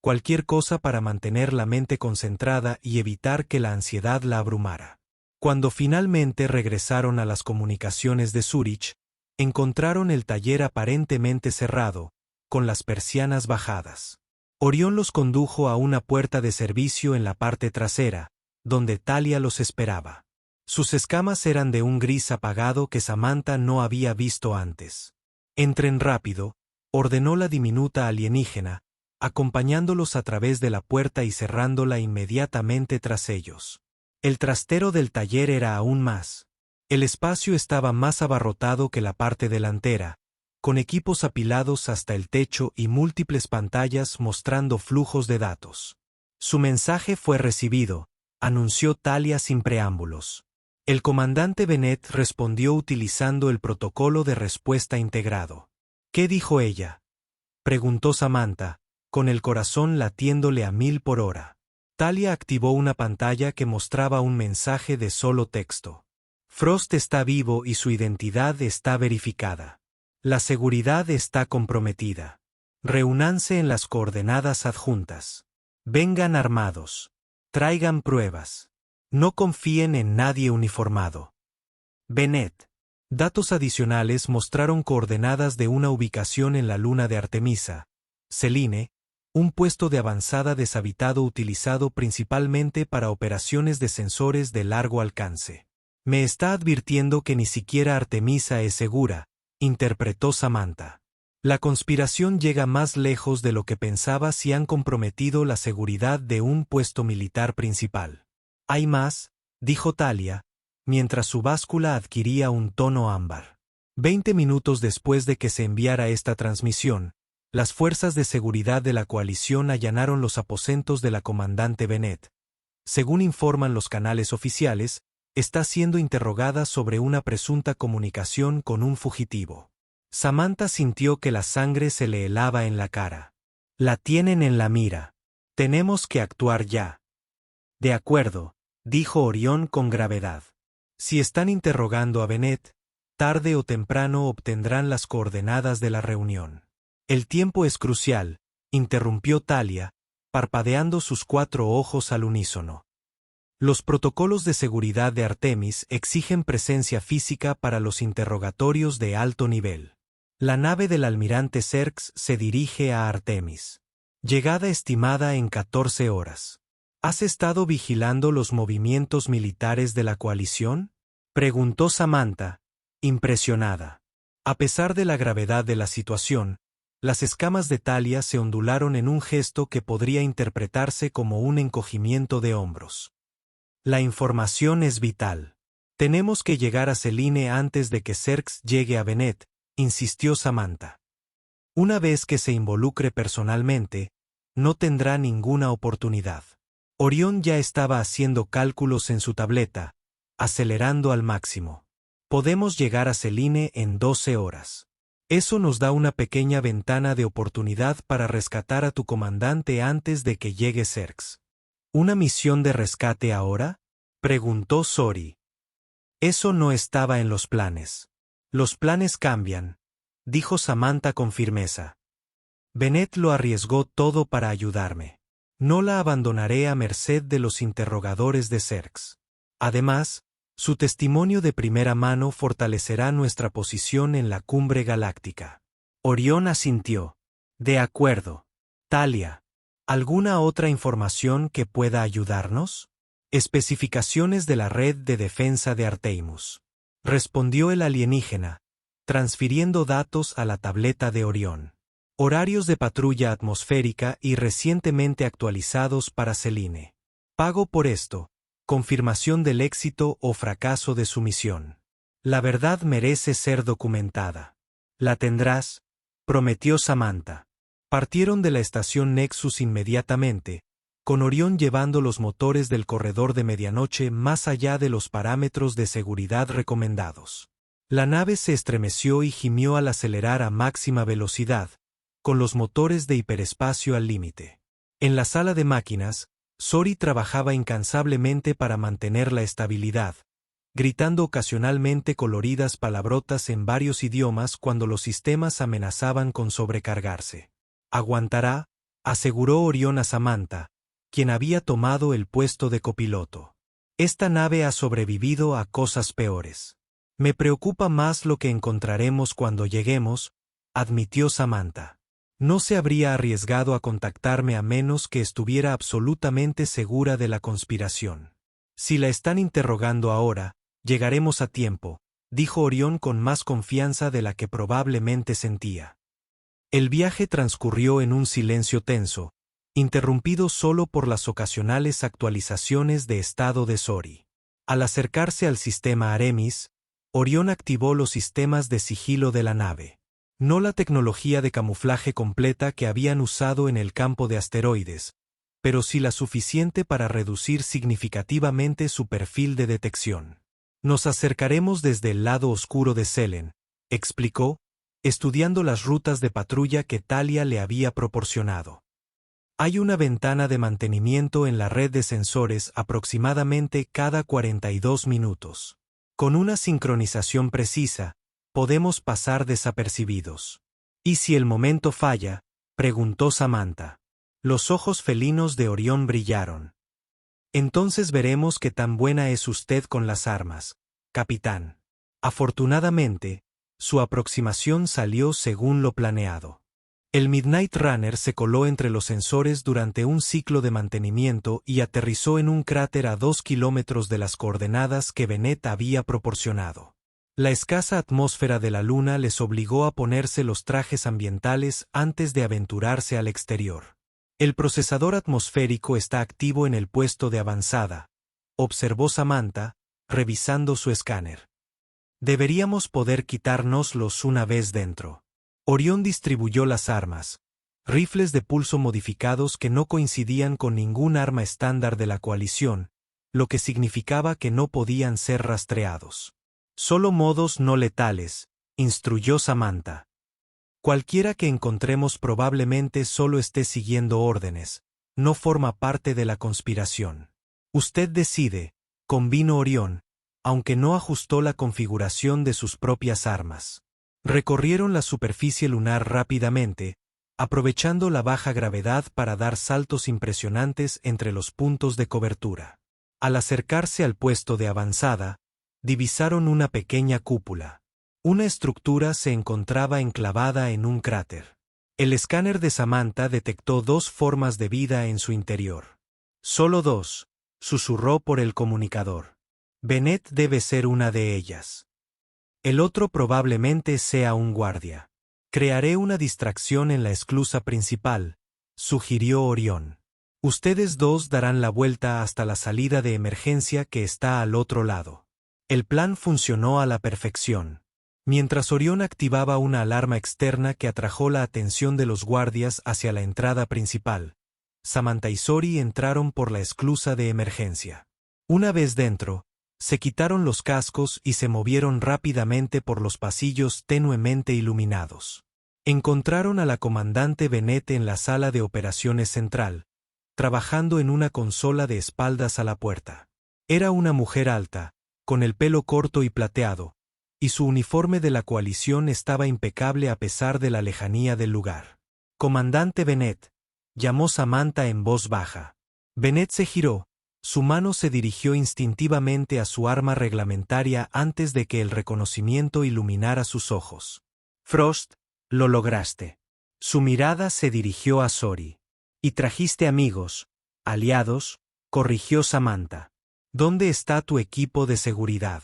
Cualquier cosa para mantener la mente concentrada y evitar que la ansiedad la abrumara. Cuando finalmente regresaron a las comunicaciones de Zúrich, encontraron el taller aparentemente cerrado, con las persianas bajadas. Orión los condujo a una puerta de servicio en la parte trasera, donde Talia los esperaba. Sus escamas eran de un gris apagado que Samantha no había visto antes. Entren rápido, ordenó la diminuta alienígena, acompañándolos a través de la puerta y cerrándola inmediatamente tras ellos. El trastero del taller era aún más. El espacio estaba más abarrotado que la parte delantera, con equipos apilados hasta el techo y múltiples pantallas mostrando flujos de datos. Su mensaje fue recibido, anunció Talia sin preámbulos. El comandante Bennett respondió utilizando el protocolo de respuesta integrado. ¿Qué dijo ella?, preguntó Samantha, con el corazón latiéndole a 1000 por hora. Talia activó una pantalla que mostraba un mensaje de solo texto. Frost está vivo y su identidad está verificada. La seguridad está comprometida. Reúnanse en las coordenadas adjuntas. Vengan armados. Traigan pruebas. No confíen en nadie uniformado. Bennett. Datos adicionales mostraron coordenadas de una ubicación en la luna de Artemisa, Selene, un puesto de avanzada deshabitado utilizado principalmente para operaciones de sensores de largo alcance. Me está advirtiendo que ni siquiera Artemisa es segura, interpretó Samantha. La conspiración llega más lejos de lo que pensaba si han comprometido la seguridad de un puesto militar principal. Hay más, dijo Talia, mientras su báscula adquiría un tono ámbar. 20 minutos después de que se enviara esta transmisión, las fuerzas de seguridad de la coalición allanaron los aposentos de la comandante Bennett. Según informan los canales oficiales, está siendo interrogada sobre una presunta comunicación con un fugitivo. Samantha sintió que la sangre se le helaba en la cara. La tienen en la mira. Tenemos que actuar ya. De acuerdo, dijo Orión con gravedad. Si están interrogando a Bennett, tarde o temprano obtendrán las coordenadas de la reunión. El tiempo es crucial, interrumpió Talia, parpadeando sus 4 ojos al unísono. Los protocolos de seguridad de Artemis exigen presencia física para los interrogatorios de alto nivel. La nave del almirante Cerx se dirige a Artemis. Llegada estimada en 14 horas. ¿Has estado vigilando los movimientos militares de la coalición?, preguntó Samantha, impresionada. A pesar de la gravedad de la situación, las escamas de Talia se ondularon en un gesto que podría interpretarse como un encogimiento de hombros. La información es vital. Tenemos que llegar a Selene antes de que Cerx llegue a Bennett, insistió Samantha. Una vez que se involucre personalmente, no tendrá ninguna oportunidad. Orión ya estaba haciendo cálculos en su tableta, acelerando al máximo. Podemos llegar a Selene en 12 horas. Eso nos da una pequeña ventana de oportunidad para rescatar a tu comandante antes de que llegue Cerx. ¿Una misión de rescate ahora?, preguntó Sori. Eso no estaba en los planes. Los planes cambian, dijo Samantha con firmeza. Bennett lo arriesgó todo para ayudarme. No la abandonaré a merced de los interrogadores de Cerx. Además, su testimonio de primera mano fortalecerá nuestra posición en la cumbre galáctica. Orión asintió. De acuerdo. Talia, ¿alguna otra información que pueda ayudarnos? Especificaciones de la red de defensa de Artemis. Respondió el alienígena, transfiriendo datos a la tableta de Orión. Horarios de patrulla atmosférica y recientemente actualizados para Selene. Pago por esto. Confirmación del éxito o fracaso de su misión. La verdad merece ser documentada. La tendrás, prometió Samantha. Partieron de la estación Nexus inmediatamente, con Orión llevando los motores del corredor de medianoche más allá de los parámetros de seguridad recomendados. La nave se estremeció y gimió al acelerar a máxima velocidad, con los motores de hiperespacio al límite. En la sala de máquinas, Sori trabajaba incansablemente para mantener la estabilidad, gritando ocasionalmente coloridas palabrotas en varios idiomas cuando los sistemas amenazaban con sobrecargarse. Aguantará, aseguró Orión a Samantha, quien había tomado el puesto de copiloto. Esta nave ha sobrevivido a cosas peores. Me preocupa más lo que encontraremos cuando lleguemos, admitió Samantha. No se habría arriesgado a contactarme a menos que estuviera absolutamente segura de la conspiración. Si la están interrogando ahora, llegaremos a tiempo, dijo Orión con más confianza de la que probablemente sentía. El viaje transcurrió en un silencio tenso, interrumpido solo por las ocasionales actualizaciones de estado de Sori. Al acercarse al sistema Artemis, Orión activó los sistemas de sigilo de la nave. No la tecnología de camuflaje completa que habían usado en el campo de asteroides, pero sí la suficiente para reducir significativamente su perfil de detección. Nos acercaremos desde el lado oscuro de Selene, explicó, estudiando las rutas de patrulla que Talia le había proporcionado. Hay una ventana de mantenimiento en la red de sensores aproximadamente cada 42 minutos. Con una sincronización precisa, podemos pasar desapercibidos. ¿Y si el momento falla?, preguntó Samantha. Los ojos felinos de Orión brillaron. Entonces veremos qué tan buena es usted con las armas, capitán. Afortunadamente, su aproximación salió según lo planeado. El Midnight Runner se coló entre los sensores durante un ciclo de mantenimiento y aterrizó en un cráter a 2 kilómetros de las coordenadas que Bennett había proporcionado. La escasa atmósfera de la Luna les obligó a ponerse los trajes ambientales antes de aventurarse al exterior. El procesador atmosférico está activo en el puesto de avanzada, observó Samantha, revisando su escáner. Deberíamos poder quitárnoslos una vez dentro. Orión distribuyó las armas, rifles de pulso modificados que no coincidían con ningún arma estándar de la coalición, lo que significaba que no podían ser rastreados. Solo modos no letales, instruyó Samantha. Cualquiera que encontremos probablemente solo esté siguiendo órdenes, no forma parte de la conspiración. Usted decide, convino Orión, aunque no ajustó la configuración de sus propias armas. Recorrieron la superficie lunar rápidamente, aprovechando la baja gravedad para dar saltos impresionantes entre los puntos de cobertura. Al acercarse al puesto de avanzada, divisaron una pequeña cúpula. Una estructura se encontraba enclavada en un cráter. El escáner de Samantha detectó 2 formas de vida en su interior. Solo 2, susurró por el comunicador. Bennett debe ser una de ellas. El otro probablemente sea un guardia. Crearé una distracción en la esclusa principal, sugirió Orión. Ustedes 2 darán la vuelta hasta la salida de emergencia que está al otro lado. El plan funcionó a la perfección. Mientras Orión activaba una alarma externa que atrajo la atención de los guardias hacia la entrada principal, Samantha y Sori entraron por la esclusa de emergencia. Una vez dentro, se quitaron los cascos y se movieron rápidamente por los pasillos tenuemente iluminados. Encontraron a la comandante Bennett en la sala de operaciones central, trabajando en una consola de espaldas a la puerta. Era una mujer alta, con el pelo corto y plateado, y su uniforme de la coalición estaba impecable a pesar de la lejanía del lugar. «Comandante Bennett», llamó Samantha en voz baja. Bennett se giró. Su mano se dirigió instintivamente a su arma reglamentaria antes de que el reconocimiento iluminara sus ojos. «Frost, lo lograste». Su mirada se dirigió a Sori. «Y trajiste amigos, aliados», corrigió Samantha. «¿Dónde está tu equipo de seguridad?»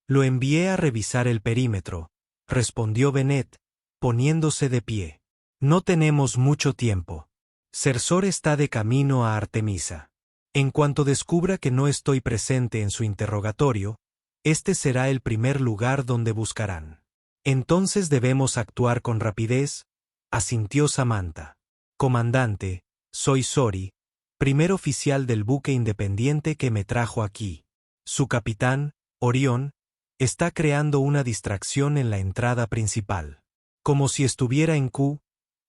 «Lo envié a revisar el perímetro», respondió Bennett, poniéndose de pie. «No tenemos mucho tiempo. Cersor está de camino a Artemisa. En cuanto descubra que no estoy presente en su interrogatorio, este será el primer lugar donde buscarán. Entonces debemos actuar con rapidez», asintió Samantha. «Comandante, soy Sori, primer oficial del buque independiente que me trajo aquí. Su capitán, Orión, está creando una distracción en la entrada principal. Como si estuviera en Q,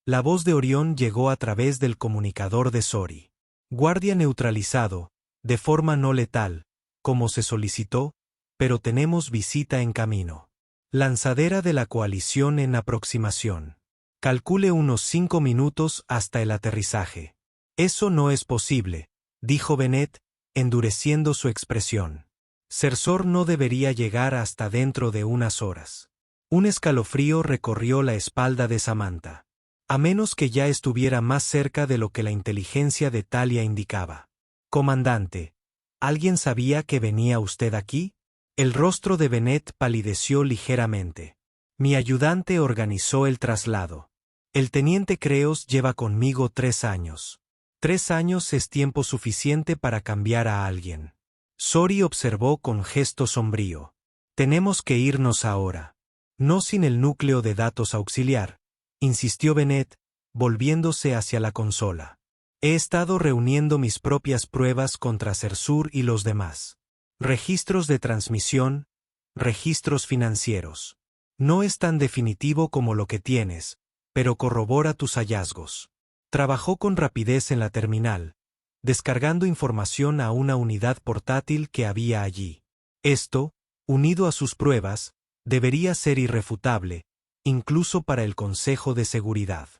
la voz de Orión llegó a través del comunicador de Sori. Guardia neutralizado, de forma no letal, como se solicitó, pero tenemos visita en camino. Lanzadera de la coalición en aproximación. Calcule unos 5 minutos hasta el aterrizaje. Eso no es posible, dijo Bennett, endureciendo su expresión. Cersor no debería llegar hasta dentro de unas horas. Un escalofrío recorrió la espalda de Samantha. A menos que ya estuviera más cerca de lo que la inteligencia de Talia indicaba. «Comandante, ¿alguien sabía que venía usted aquí?» El rostro de Bennett palideció ligeramente. «Mi ayudante organizó el traslado. El teniente Creos lleva conmigo 3 años. 3 años es tiempo suficiente para cambiar a alguien». Sori observó con gesto sombrío. «Tenemos que irnos ahora. No sin el núcleo de datos auxiliar», insistió Bennett, volviéndose hacia la consola. «He estado reuniendo mis propias pruebas contra Cersur y los demás. Registros de transmisión, registros financieros. No es tan definitivo como lo que tienes, pero corrobora tus hallazgos». Trabajó con rapidez en la terminal, descargando información a una unidad portátil que había allí. Esto, unido a sus pruebas, debería ser irrefutable, incluso para el Consejo de Seguridad.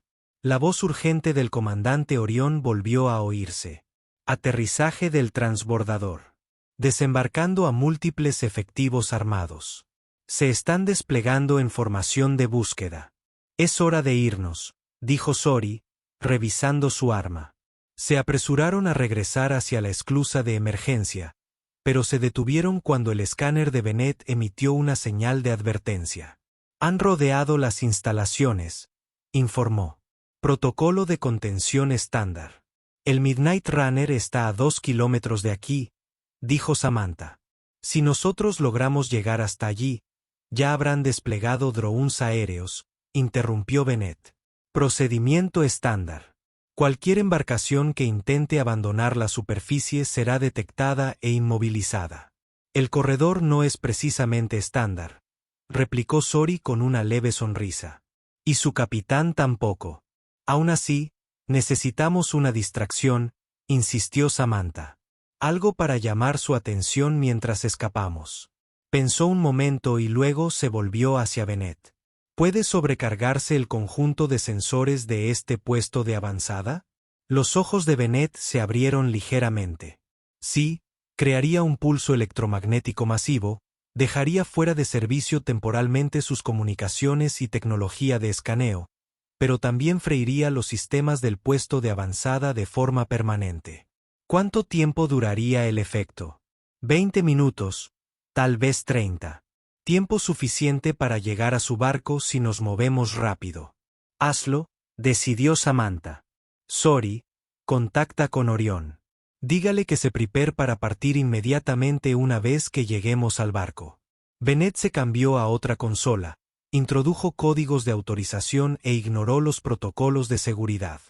La voz urgente del comandante Orión volvió a oírse. Aterrizaje del transbordador. Desembarcando a múltiples efectivos armados. Se están desplegando en formación de búsqueda. Es hora de irnos, dijo Sori, revisando su arma. Se apresuraron a regresar hacia la esclusa de emergencia, pero se detuvieron cuando el escáner de Bennett emitió una señal de advertencia. Han rodeado las instalaciones, informó. Protocolo de contención estándar. El Midnight Runner está a 2 kilómetros de aquí, dijo Samantha. Si nosotros logramos llegar hasta allí, ya habrán desplegado drones aéreos, interrumpió Bennett. Procedimiento estándar. Cualquier embarcación que intente abandonar la superficie será detectada e inmovilizada. El corredor no es precisamente estándar, replicó Sori con una leve sonrisa. Y su capitán tampoco. Aún así, necesitamos una distracción, insistió Samantha. Algo para llamar su atención mientras escapamos. Pensó un momento y luego se volvió hacia Bennett. ¿Puede sobrecargarse el conjunto de sensores de este puesto de avanzada? Los ojos de Bennett se abrieron ligeramente. Sí, crearía un pulso electromagnético masivo, dejaría fuera de servicio temporalmente sus comunicaciones y tecnología de escaneo, pero también freiría los sistemas del puesto de avanzada de forma permanente. ¿Cuánto tiempo duraría el efecto? 20 minutos, tal vez 30. Tiempo suficiente para llegar a su barco si nos movemos rápido. Hazlo, decidió Samantha. Sori, contacta con Orión. Dígale que se prepare para partir inmediatamente una vez que lleguemos al barco. Bennett se cambió a otra consola, introdujo códigos de autorización e ignoró los protocolos de seguridad.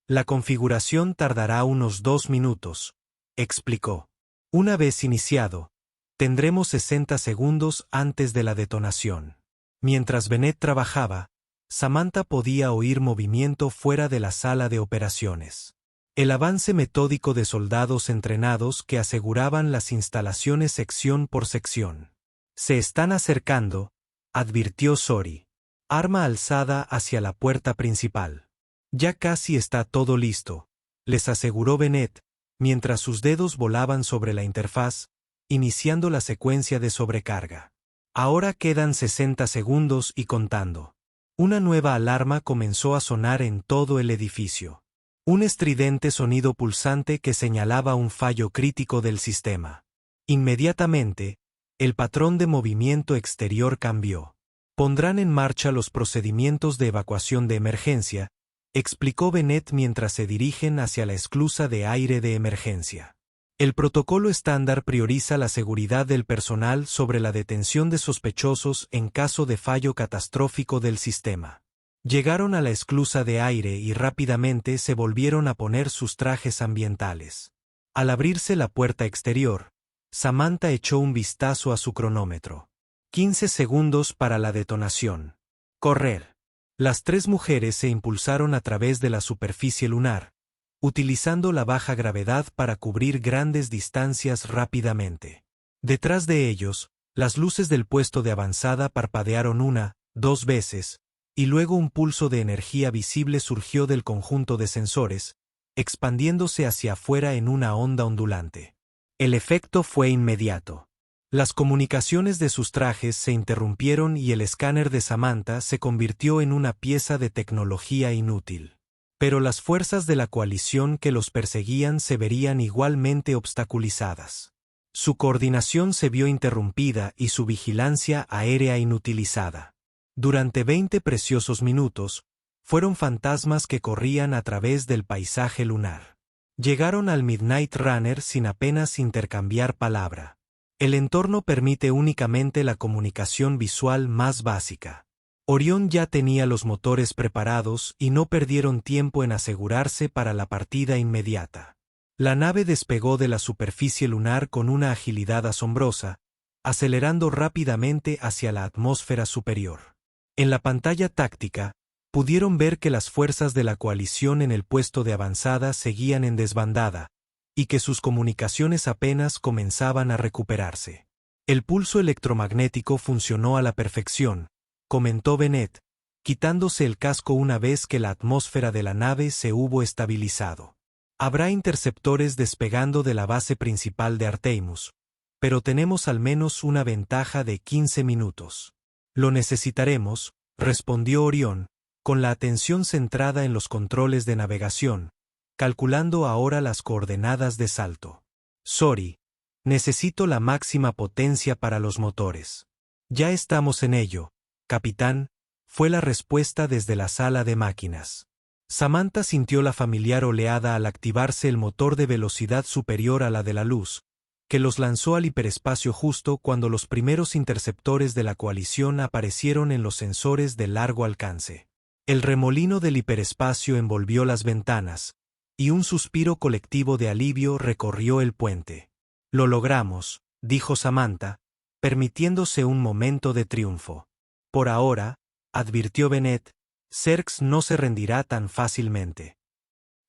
La configuración tardará unos 2 minutos, explicó. Una vez iniciado, tendremos 60 segundos antes de la detonación. Mientras Bennett trabajaba, Samantha podía oír movimiento fuera de la sala de operaciones. El avance metódico de soldados entrenados que aseguraban las instalaciones sección por sección. Se están acercando, advirtió Sori. Arma alzada hacia la puerta principal. Ya casi está todo listo, les aseguró Bennett, mientras sus dedos volaban sobre la interfaz, iniciando la secuencia de sobrecarga. Ahora quedan 60 segundos y contando. Una nueva alarma comenzó a sonar en todo el edificio. Un estridente sonido pulsante que señalaba un fallo crítico del sistema. Inmediatamente, el patrón de movimiento exterior cambió. Pondrán en marcha los procedimientos de evacuación de emergencia, explicó Bennett mientras se dirigen hacia la esclusa de aire de emergencia. El protocolo estándar prioriza la seguridad del personal sobre la detención de sospechosos en caso de fallo catastrófico del sistema. Llegaron a la esclusa de aire y rápidamente se volvieron a poner sus trajes ambientales. Al abrirse la puerta exterior, Samantha echó un vistazo a su cronómetro. 15 segundos para la detonación. Correr. Las 3 mujeres se impulsaron a través de la superficie lunar, utilizando la baja gravedad para cubrir grandes distancias rápidamente. Detrás de ellos, las luces del puesto de avanzada parpadearon 1, 2 veces, y luego un pulso de energía visible surgió del conjunto de sensores, expandiéndose hacia afuera en una onda ondulante. El efecto fue inmediato. Las comunicaciones de sus trajes se interrumpieron y el escáner de Samantha se convirtió en una pieza de tecnología inútil. Pero las fuerzas de la coalición que los perseguían se verían igualmente obstaculizadas. Su coordinación se vio interrumpida y su vigilancia aérea inutilizada. Durante 20 preciosos minutos, fueron fantasmas que corrían a través del paisaje lunar. Llegaron al Midnight Runner sin apenas intercambiar palabra. El entorno permite únicamente la comunicación visual más básica. Orión ya tenía los motores preparados y no perdieron tiempo en asegurarse para la partida inmediata. La nave despegó de la superficie lunar con una agilidad asombrosa, acelerando rápidamente hacia la atmósfera superior. En la pantalla táctica, pudieron ver que las fuerzas de la coalición en el puesto de avanzada seguían en desbandada, y que sus comunicaciones apenas comenzaban a recuperarse. El pulso electromagnético funcionó a la perfección, comentó Bennett, quitándose el casco una vez que la atmósfera de la nave se hubo estabilizado. Habrá interceptores despegando de la base principal de Artemis, pero tenemos al menos una ventaja de 15 minutos. Lo necesitaremos, respondió Orión, con la atención centrada en los controles de navegación, calculando ahora las coordenadas de salto. Sorry, necesito la máxima potencia para los motores. Ya estamos en ello, capitán, fue la respuesta desde la sala de máquinas. Samantha sintió la familiar oleada al activarse el motor de velocidad superior a la de la luz, que los lanzó al hiperespacio justo cuando los primeros interceptores de la coalición aparecieron en los sensores de largo alcance. El remolino del hiperespacio envolvió las ventanas, y un suspiro colectivo de alivio recorrió el puente. Lo logramos, dijo Samantha, permitiéndose un momento de triunfo. Por ahora, advirtió Bennett, Cerx no se rendirá tan fácilmente.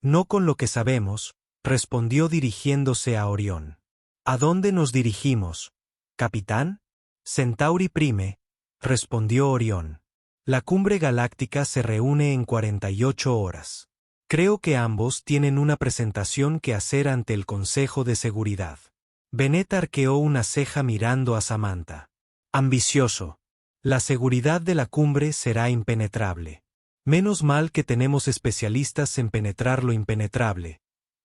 No con lo que sabemos, respondió dirigiéndose a Orión. ¿A dónde nos dirigimos, capitán? Centauri Prime, respondió Orión. La cumbre galáctica se reúne en 48 horas. Creo que ambos tienen una presentación que hacer ante el Consejo de Seguridad. Bennett arqueó una ceja mirando a Samantha. Ambicioso. La seguridad de la cumbre será impenetrable. Menos mal que tenemos especialistas en penetrar lo impenetrable,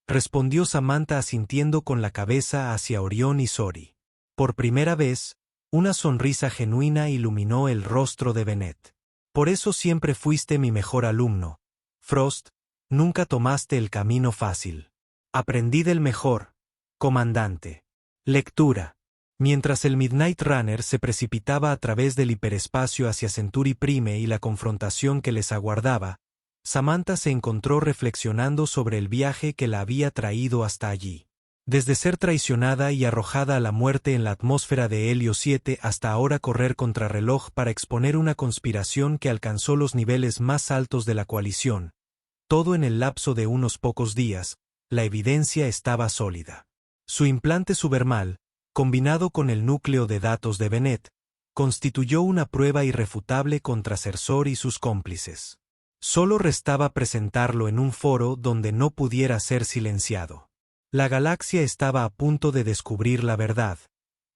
respondió Samantha asintiendo con la cabeza hacia Orión y Sori. Por primera vez, una sonrisa genuina iluminó el rostro de Bennett. Por eso siempre fuiste mi mejor alumno, Frost, nunca tomaste el camino fácil. Aprendí del mejor, comandante. Lectura. Mientras el Midnight Runner se precipitaba a través del hiperespacio hacia Centauri Prime y la confrontación que les aguardaba, Samantha se encontró reflexionando sobre el viaje que la había traído hasta allí. Desde ser traicionada y arrojada a la muerte en la atmósfera de Helio 7 hasta ahora correr contrarreloj para exponer una conspiración que alcanzó los niveles más altos de la coalición, todo en el lapso de unos pocos días, la evidencia estaba sólida. Su implante subermal, combinado con el núcleo de datos de Bennett, constituyó una prueba irrefutable contra Cersor y sus cómplices. Solo restaba presentarlo en un foro donde no pudiera ser silenciado. La galaxia estaba a punto de descubrir la verdad,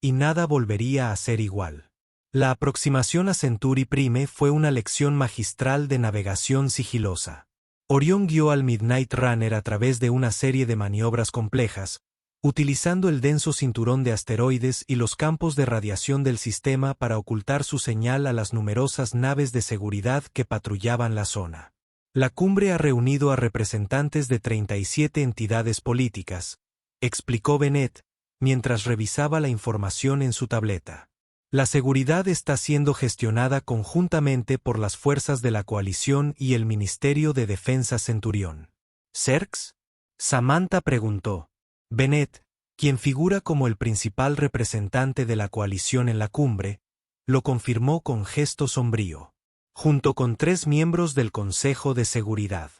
y nada volvería a ser igual. La aproximación a Centauri Prime fue una lección magistral de navegación sigilosa. Orión guió al Midnight Runner a través de una serie de maniobras complejas, utilizando el denso cinturón de asteroides y los campos de radiación del sistema para ocultar su señal a las numerosas naves de seguridad que patrullaban la zona. La cumbre ha reunido a representantes de 37 entidades políticas, explicó Bennett, mientras revisaba la información en su tableta. La seguridad está siendo gestionada conjuntamente por las fuerzas de la coalición y el Ministerio de Defensa Centurión. ¿Cerx? Samantha preguntó. Bennett, quien figura como el principal representante de la coalición en la cumbre, lo confirmó con gesto sombrío. Junto con 3 miembros del Consejo de Seguridad.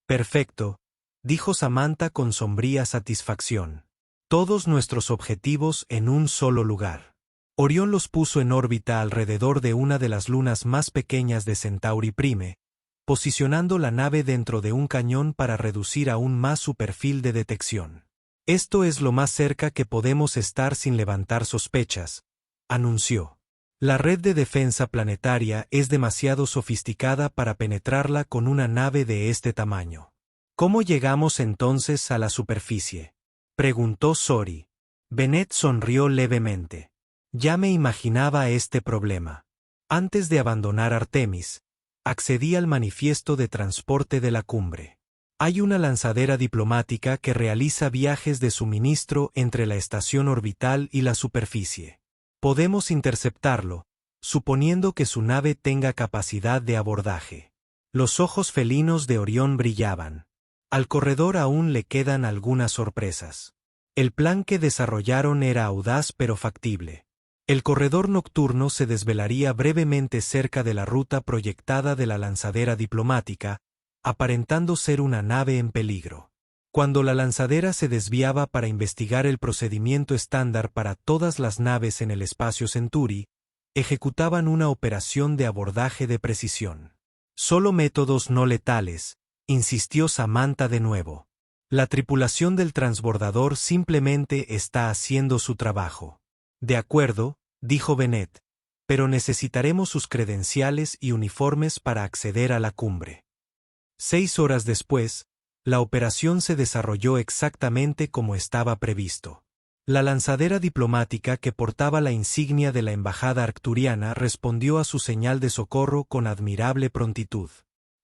Perfecto, dijo Samantha con sombría satisfacción. Todos nuestros objetivos en un solo lugar. Orión los puso en órbita alrededor de una de las lunas más pequeñas de Centauri Prime, posicionando la nave dentro de un cañón para reducir aún más su perfil de detección. Esto es lo más cerca que podemos estar sin levantar sospechas, anunció. La red de defensa planetaria es demasiado sofisticada para penetrarla con una nave de este tamaño. ¿Cómo llegamos entonces a la superficie?, preguntó Sori. Bennett sonrió levemente. Ya me imaginaba este problema. Antes de abandonar Artemis, accedí al manifiesto de transporte de la cumbre. Hay una lanzadera diplomática que realiza viajes de suministro entre la estación orbital y la superficie. Podemos interceptarlo, suponiendo que su nave tenga capacidad de abordaje. Los ojos felinos de Orión brillaban. Al corredor aún le quedan algunas sorpresas. El plan que desarrollaron era audaz pero factible. El corredor nocturno se desvelaría brevemente cerca de la ruta proyectada de la lanzadera diplomática, aparentando ser una nave en peligro. Cuando la lanzadera se desviaba para investigar el procedimiento estándar para todas las naves en el espacio Centauri, ejecutaban una operación de abordaje de precisión. Solo métodos no letales, insistió Samantha de nuevo. La tripulación del transbordador simplemente está haciendo su trabajo. De acuerdo, dijo Bennett, pero necesitaremos sus credenciales y uniformes para acceder a la cumbre. 6 horas después, la operación se desarrolló exactamente como estaba previsto. La lanzadera diplomática que portaba la insignia de la embajada arcturiana respondió a su señal de socorro con admirable prontitud.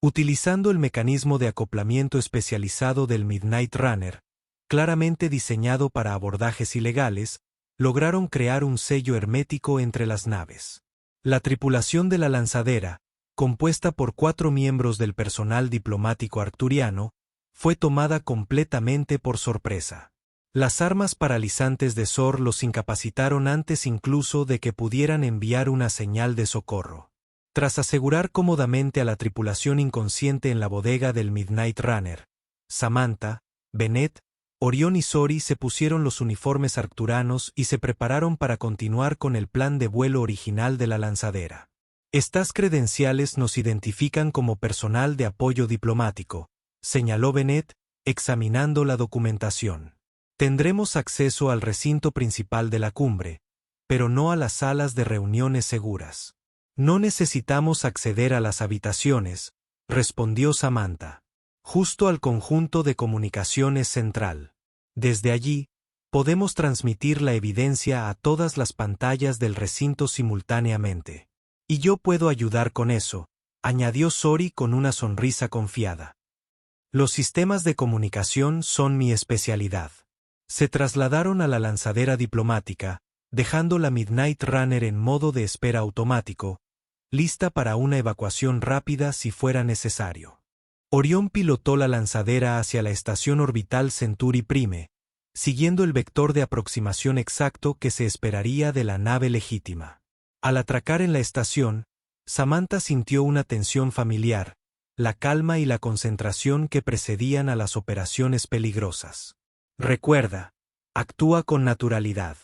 Utilizando el mecanismo de acoplamiento especializado del Midnight Runner, claramente diseñado para abordajes ilegales, lograron crear un sello hermético entre las naves. La tripulación de la lanzadera, compuesta por 4 miembros del personal diplomático arcturiano, fue tomada completamente por sorpresa. Las armas paralizantes de Zor los incapacitaron antes incluso de que pudieran enviar una señal de socorro. Tras asegurar cómodamente a la tripulación inconsciente en la bodega del Midnight Runner, Samantha, Bennett, Orión y Sori se pusieron los uniformes arcturanos y se prepararon para continuar con el plan de vuelo original de la lanzadera. Estas credenciales nos identifican como personal de apoyo diplomático, señaló Bennett, examinando la documentación. Tendremos acceso al recinto principal de la cumbre, pero no a las salas de reuniones seguras. No necesitamos acceder a las habitaciones, respondió Samantha. Justo al conjunto de comunicaciones central. Desde allí, podemos transmitir la evidencia a todas las pantallas del recinto simultáneamente. Y yo puedo ayudar con eso, añadió Sori con una sonrisa confiada. Los sistemas de comunicación son mi especialidad. Se trasladaron a la lanzadera diplomática, dejando la Midnight Runner en modo de espera automático, lista para una evacuación rápida si fuera necesario. Orión pilotó la lanzadera hacia la estación orbital Centauri Prime, siguiendo el vector de aproximación exacto que se esperaría de la nave legítima. Al atracar en la estación, Samantha sintió una tensión familiar, la calma y la concentración que precedían a las operaciones peligrosas. Recuerda, actúa con naturalidad.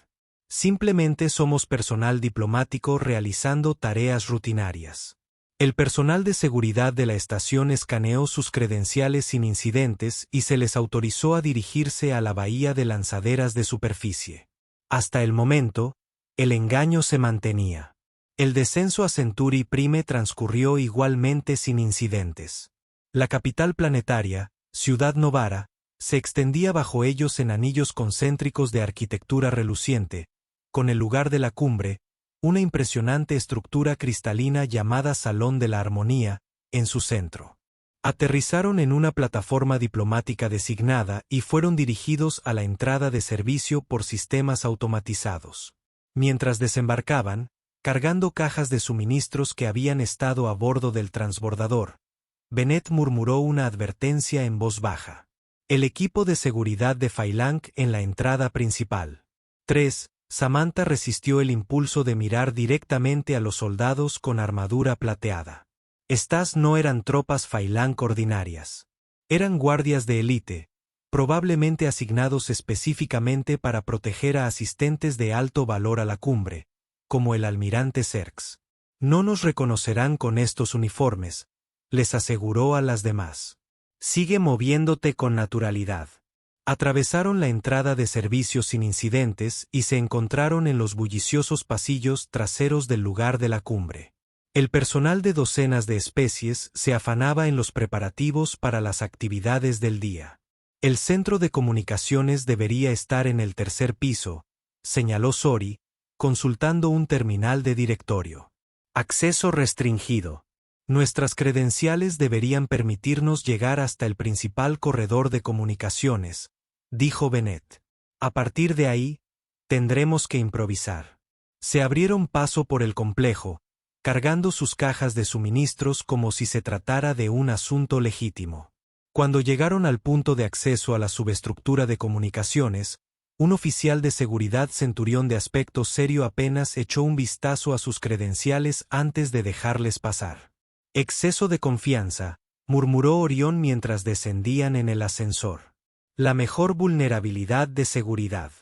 Simplemente somos personal diplomático realizando tareas rutinarias. El personal de seguridad de la estación escaneó sus credenciales sin incidentes y se les autorizó a dirigirse a la bahía de lanzaderas de superficie. Hasta el momento, el engaño se mantenía. El descenso a Centauri Prime transcurrió igualmente sin incidentes. La capital planetaria, Ciudad Novara, se extendía bajo ellos en anillos concéntricos de arquitectura reluciente, con el lugar de la cumbre, una impresionante estructura cristalina llamada Salón de la Armonía, en su centro. Aterrizaron en una plataforma diplomática designada y fueron dirigidos a la entrada de servicio por sistemas automatizados. Mientras desembarcaban, cargando cajas de suministros que habían estado a bordo del transbordador, Bennett murmuró una advertencia en voz baja. El equipo de seguridad de Phalanx en la entrada principal. 3. Samantha resistió el impulso de mirar directamente a los soldados con armadura plateada. Estas no eran tropas Phalanx ordinarias. Eran guardias de élite, probablemente asignados específicamente para proteger a asistentes de alto valor a la cumbre, como el almirante Serx. No nos reconocerán con estos uniformes, les aseguró a las demás. Sigue moviéndote con naturalidad. Atravesaron la entrada de servicio sin incidentes y se encontraron en los bulliciosos pasillos traseros del lugar de la cumbre. El personal de docenas de especies se afanaba en los preparativos para las actividades del día. El centro de comunicaciones debería estar en el 3er piso, señaló Sori, consultando un terminal de directorio. Acceso restringido. Nuestras credenciales deberían permitirnos llegar hasta el principal corredor de comunicaciones, dijo Bennett. A partir de ahí, tendremos que improvisar. Se abrieron paso por el complejo, cargando sus cajas de suministros como si se tratara de un asunto legítimo. Cuando llegaron al punto de acceso a la subestructura de comunicaciones, un oficial de seguridad centurión de aspecto serio apenas echó un vistazo a sus credenciales antes de dejarles pasar. Exceso de confianza, murmuró Orión mientras descendían en el ascensor. La mejor vulnerabilidad de seguridad.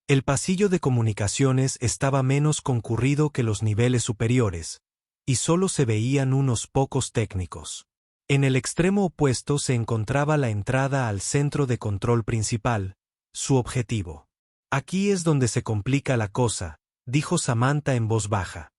El pasillo de comunicaciones estaba menos concurrido que los niveles superiores, y solo se veían unos pocos técnicos. En el extremo opuesto se encontraba la entrada al centro de control principal, su objetivo. Aquí es donde se complica la cosa, dijo Samantha en voz baja.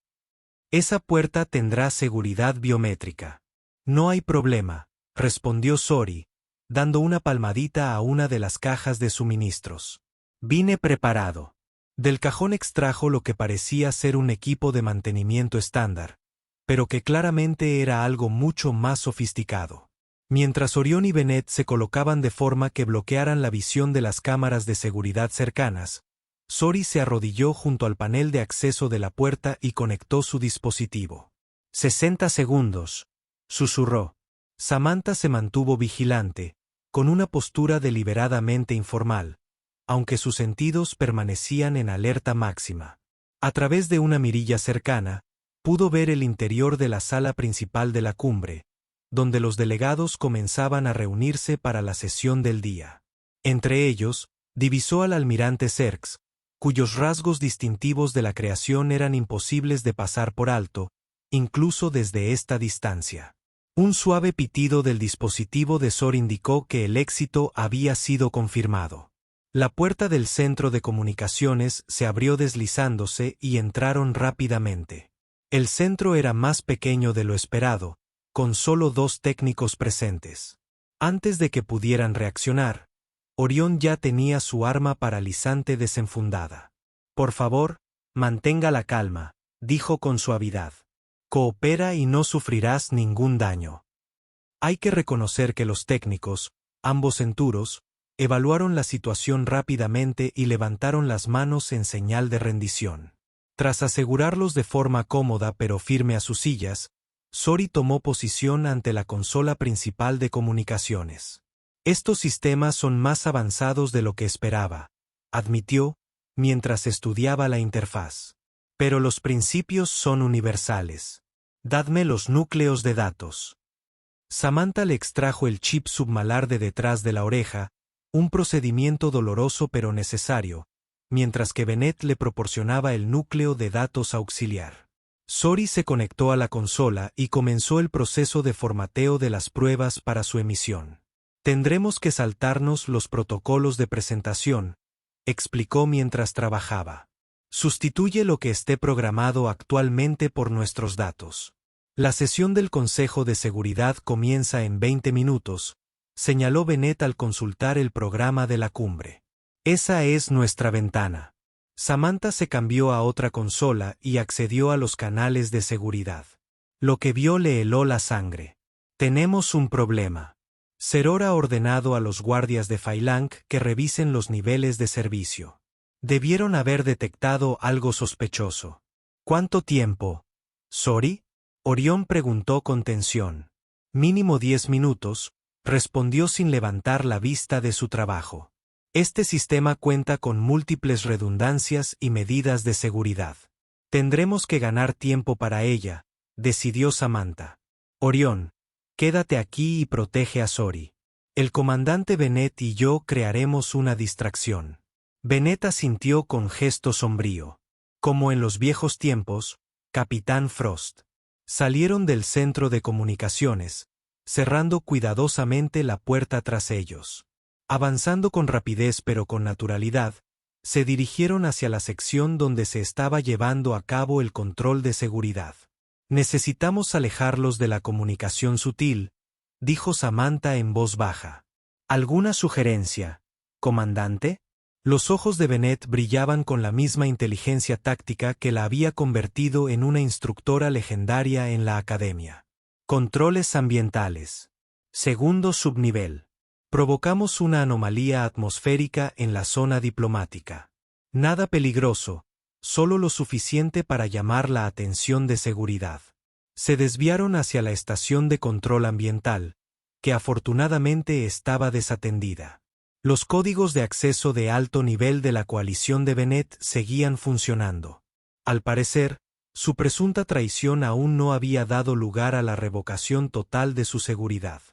Esa puerta tendrá seguridad biométrica. No hay problema, respondió Sori, dando una palmadita a una de las cajas de suministros. Vine preparado. Del cajón extrajo lo que parecía ser un equipo de mantenimiento estándar, pero que claramente era algo mucho más sofisticado. Mientras Orión y Bennett se colocaban de forma que bloquearan la visión de las cámaras de seguridad cercanas, Sori se arrodilló junto al panel de acceso de la puerta y conectó su dispositivo. 60 segundos, susurró. Samantha se mantuvo vigilante, con una postura deliberadamente informal, aunque sus sentidos permanecían en alerta máxima. A través de una mirilla cercana, pudo ver el interior de la sala principal de la cumbre, donde los delegados comenzaban a reunirse para la sesión del día. Entre ellos, divisó al almirante Cerx, cuyos rasgos distintivos de la creación eran imposibles de pasar por alto, incluso desde esta distancia. Un suave pitido del dispositivo de Sor indicó que el éxito había sido confirmado. La puerta del centro de comunicaciones se abrió deslizándose y entraron rápidamente. El centro era más pequeño de lo esperado, con solo 2 técnicos presentes. Antes de que pudieran reaccionar, Orión ya tenía su arma paralizante desenfundada. Por favor, mantenga la calma, dijo con suavidad. Coopera y no sufrirás ningún daño. Hay que reconocer que los técnicos, ambos centuros, evaluaron la situación rápidamente y levantaron las manos en señal de rendición. Tras asegurarlos de forma cómoda pero firme a sus sillas, Sori tomó posición ante la consola principal de comunicaciones. Estos sistemas son más avanzados de lo que esperaba, admitió, mientras estudiaba la interfaz. Pero los principios son universales. Dadme los núcleos de datos. Samantha le extrajo el chip submalar de detrás de la oreja, un procedimiento doloroso pero necesario, mientras que Bennett le proporcionaba el núcleo de datos auxiliar. Sori se conectó a la consola y comenzó el proceso de formateo de las pruebas para su emisión. Tendremos que saltarnos los protocolos de presentación, explicó mientras trabajaba. Sustituye lo que esté programado actualmente por nuestros datos. La sesión del Consejo de Seguridad comienza en 20 minutos, señaló Bennett al consultar el programa de la cumbre. Esa es nuestra ventana. Samantha se cambió a otra consola y accedió a los canales de seguridad. Lo que vio le heló la sangre. Tenemos un problema. Seror ha ordenado a los guardias de Failang que revisen los niveles de servicio. Debieron haber detectado algo sospechoso. ¿Cuánto tiempo? ¿Sori? Orión preguntó con tensión. Mínimo 10 minutos, respondió sin levantar la vista de su trabajo. Este sistema cuenta con múltiples redundancias y medidas de seguridad. Tendremos que ganar tiempo para ella, decidió Samantha. Orión, quédate aquí y protege a Sori. El comandante Bennett y yo crearemos una distracción. Bennett asintió con gesto sombrío. Como en los viejos tiempos, Capitán Frost. Salieron del centro de comunicaciones, cerrando cuidadosamente la puerta tras ellos. Avanzando con rapidez pero con naturalidad, se dirigieron hacia la sección donde se estaba llevando a cabo el control de seguridad. Necesitamos alejarlos de la comunicación sutil, dijo Samantha en voz baja. ¿Alguna sugerencia, comandante? Los ojos de Bennett brillaban con la misma inteligencia táctica que la había convertido en una instructora legendaria en la academia. Controles ambientales. Segundo subnivel. Provocamos una anomalía atmosférica en la zona diplomática. Nada peligroso, solo lo suficiente para llamar la atención de seguridad. Se desviaron hacia la estación de control ambiental, que afortunadamente estaba desatendida. Los códigos de acceso de alto nivel de la coalición de Bennett seguían funcionando. Al parecer, su presunta traición aún no había dado lugar a la revocación total de su seguridad.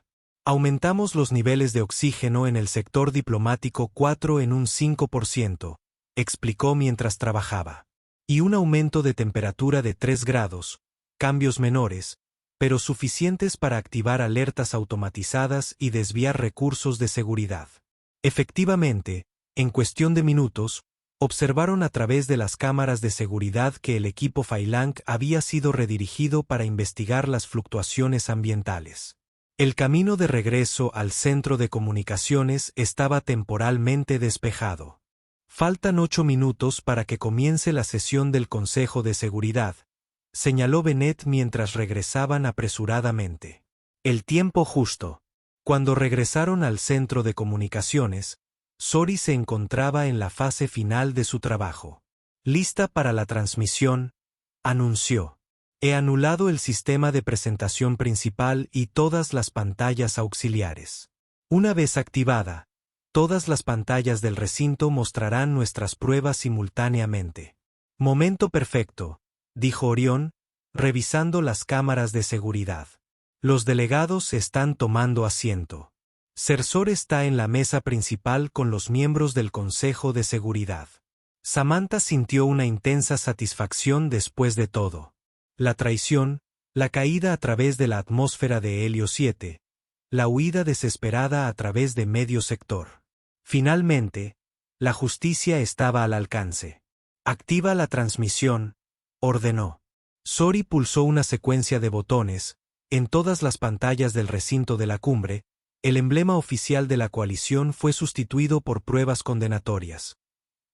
Aumentamos los niveles de oxígeno en el sector diplomático 4 en un 5%, explicó mientras trabajaba. Y un aumento de temperatura de 3 grados, cambios menores, pero suficientes para activar alertas automatizadas y desviar recursos de seguridad. Efectivamente, en cuestión de minutos, Observaron a través de las cámaras de seguridad que el equipo Phalanx había sido redirigido para investigar las fluctuaciones ambientales. El camino de regreso al centro de comunicaciones estaba temporalmente despejado. Faltan 8 minutos para que comience la sesión del Consejo de Seguridad, señaló Bennett mientras regresaban apresuradamente. El tiempo justo. Cuando regresaron al centro de comunicaciones, Sori se encontraba en la fase final de su trabajo. Lista para la transmisión, anunció. He anulado el sistema de presentación principal y todas las pantallas auxiliares. Una vez activada, todas las pantallas del recinto mostrarán nuestras pruebas simultáneamente. Momento perfecto, dijo Orión, revisando las cámaras de seguridad. Los delegados están tomando asiento. Cersor está en la mesa principal con los miembros del Consejo de Seguridad. Samantha sintió una intensa satisfacción después de todo. La traición, la caída a través de la atmósfera de Helio 7, la huida desesperada a través de medio sector. Finalmente, la justicia estaba al alcance. Activa la transmisión, ordenó. Sori pulsó una secuencia de botones. En todas las pantallas del recinto de la cumbre, el emblema oficial de la coalición fue sustituido por pruebas condenatorias.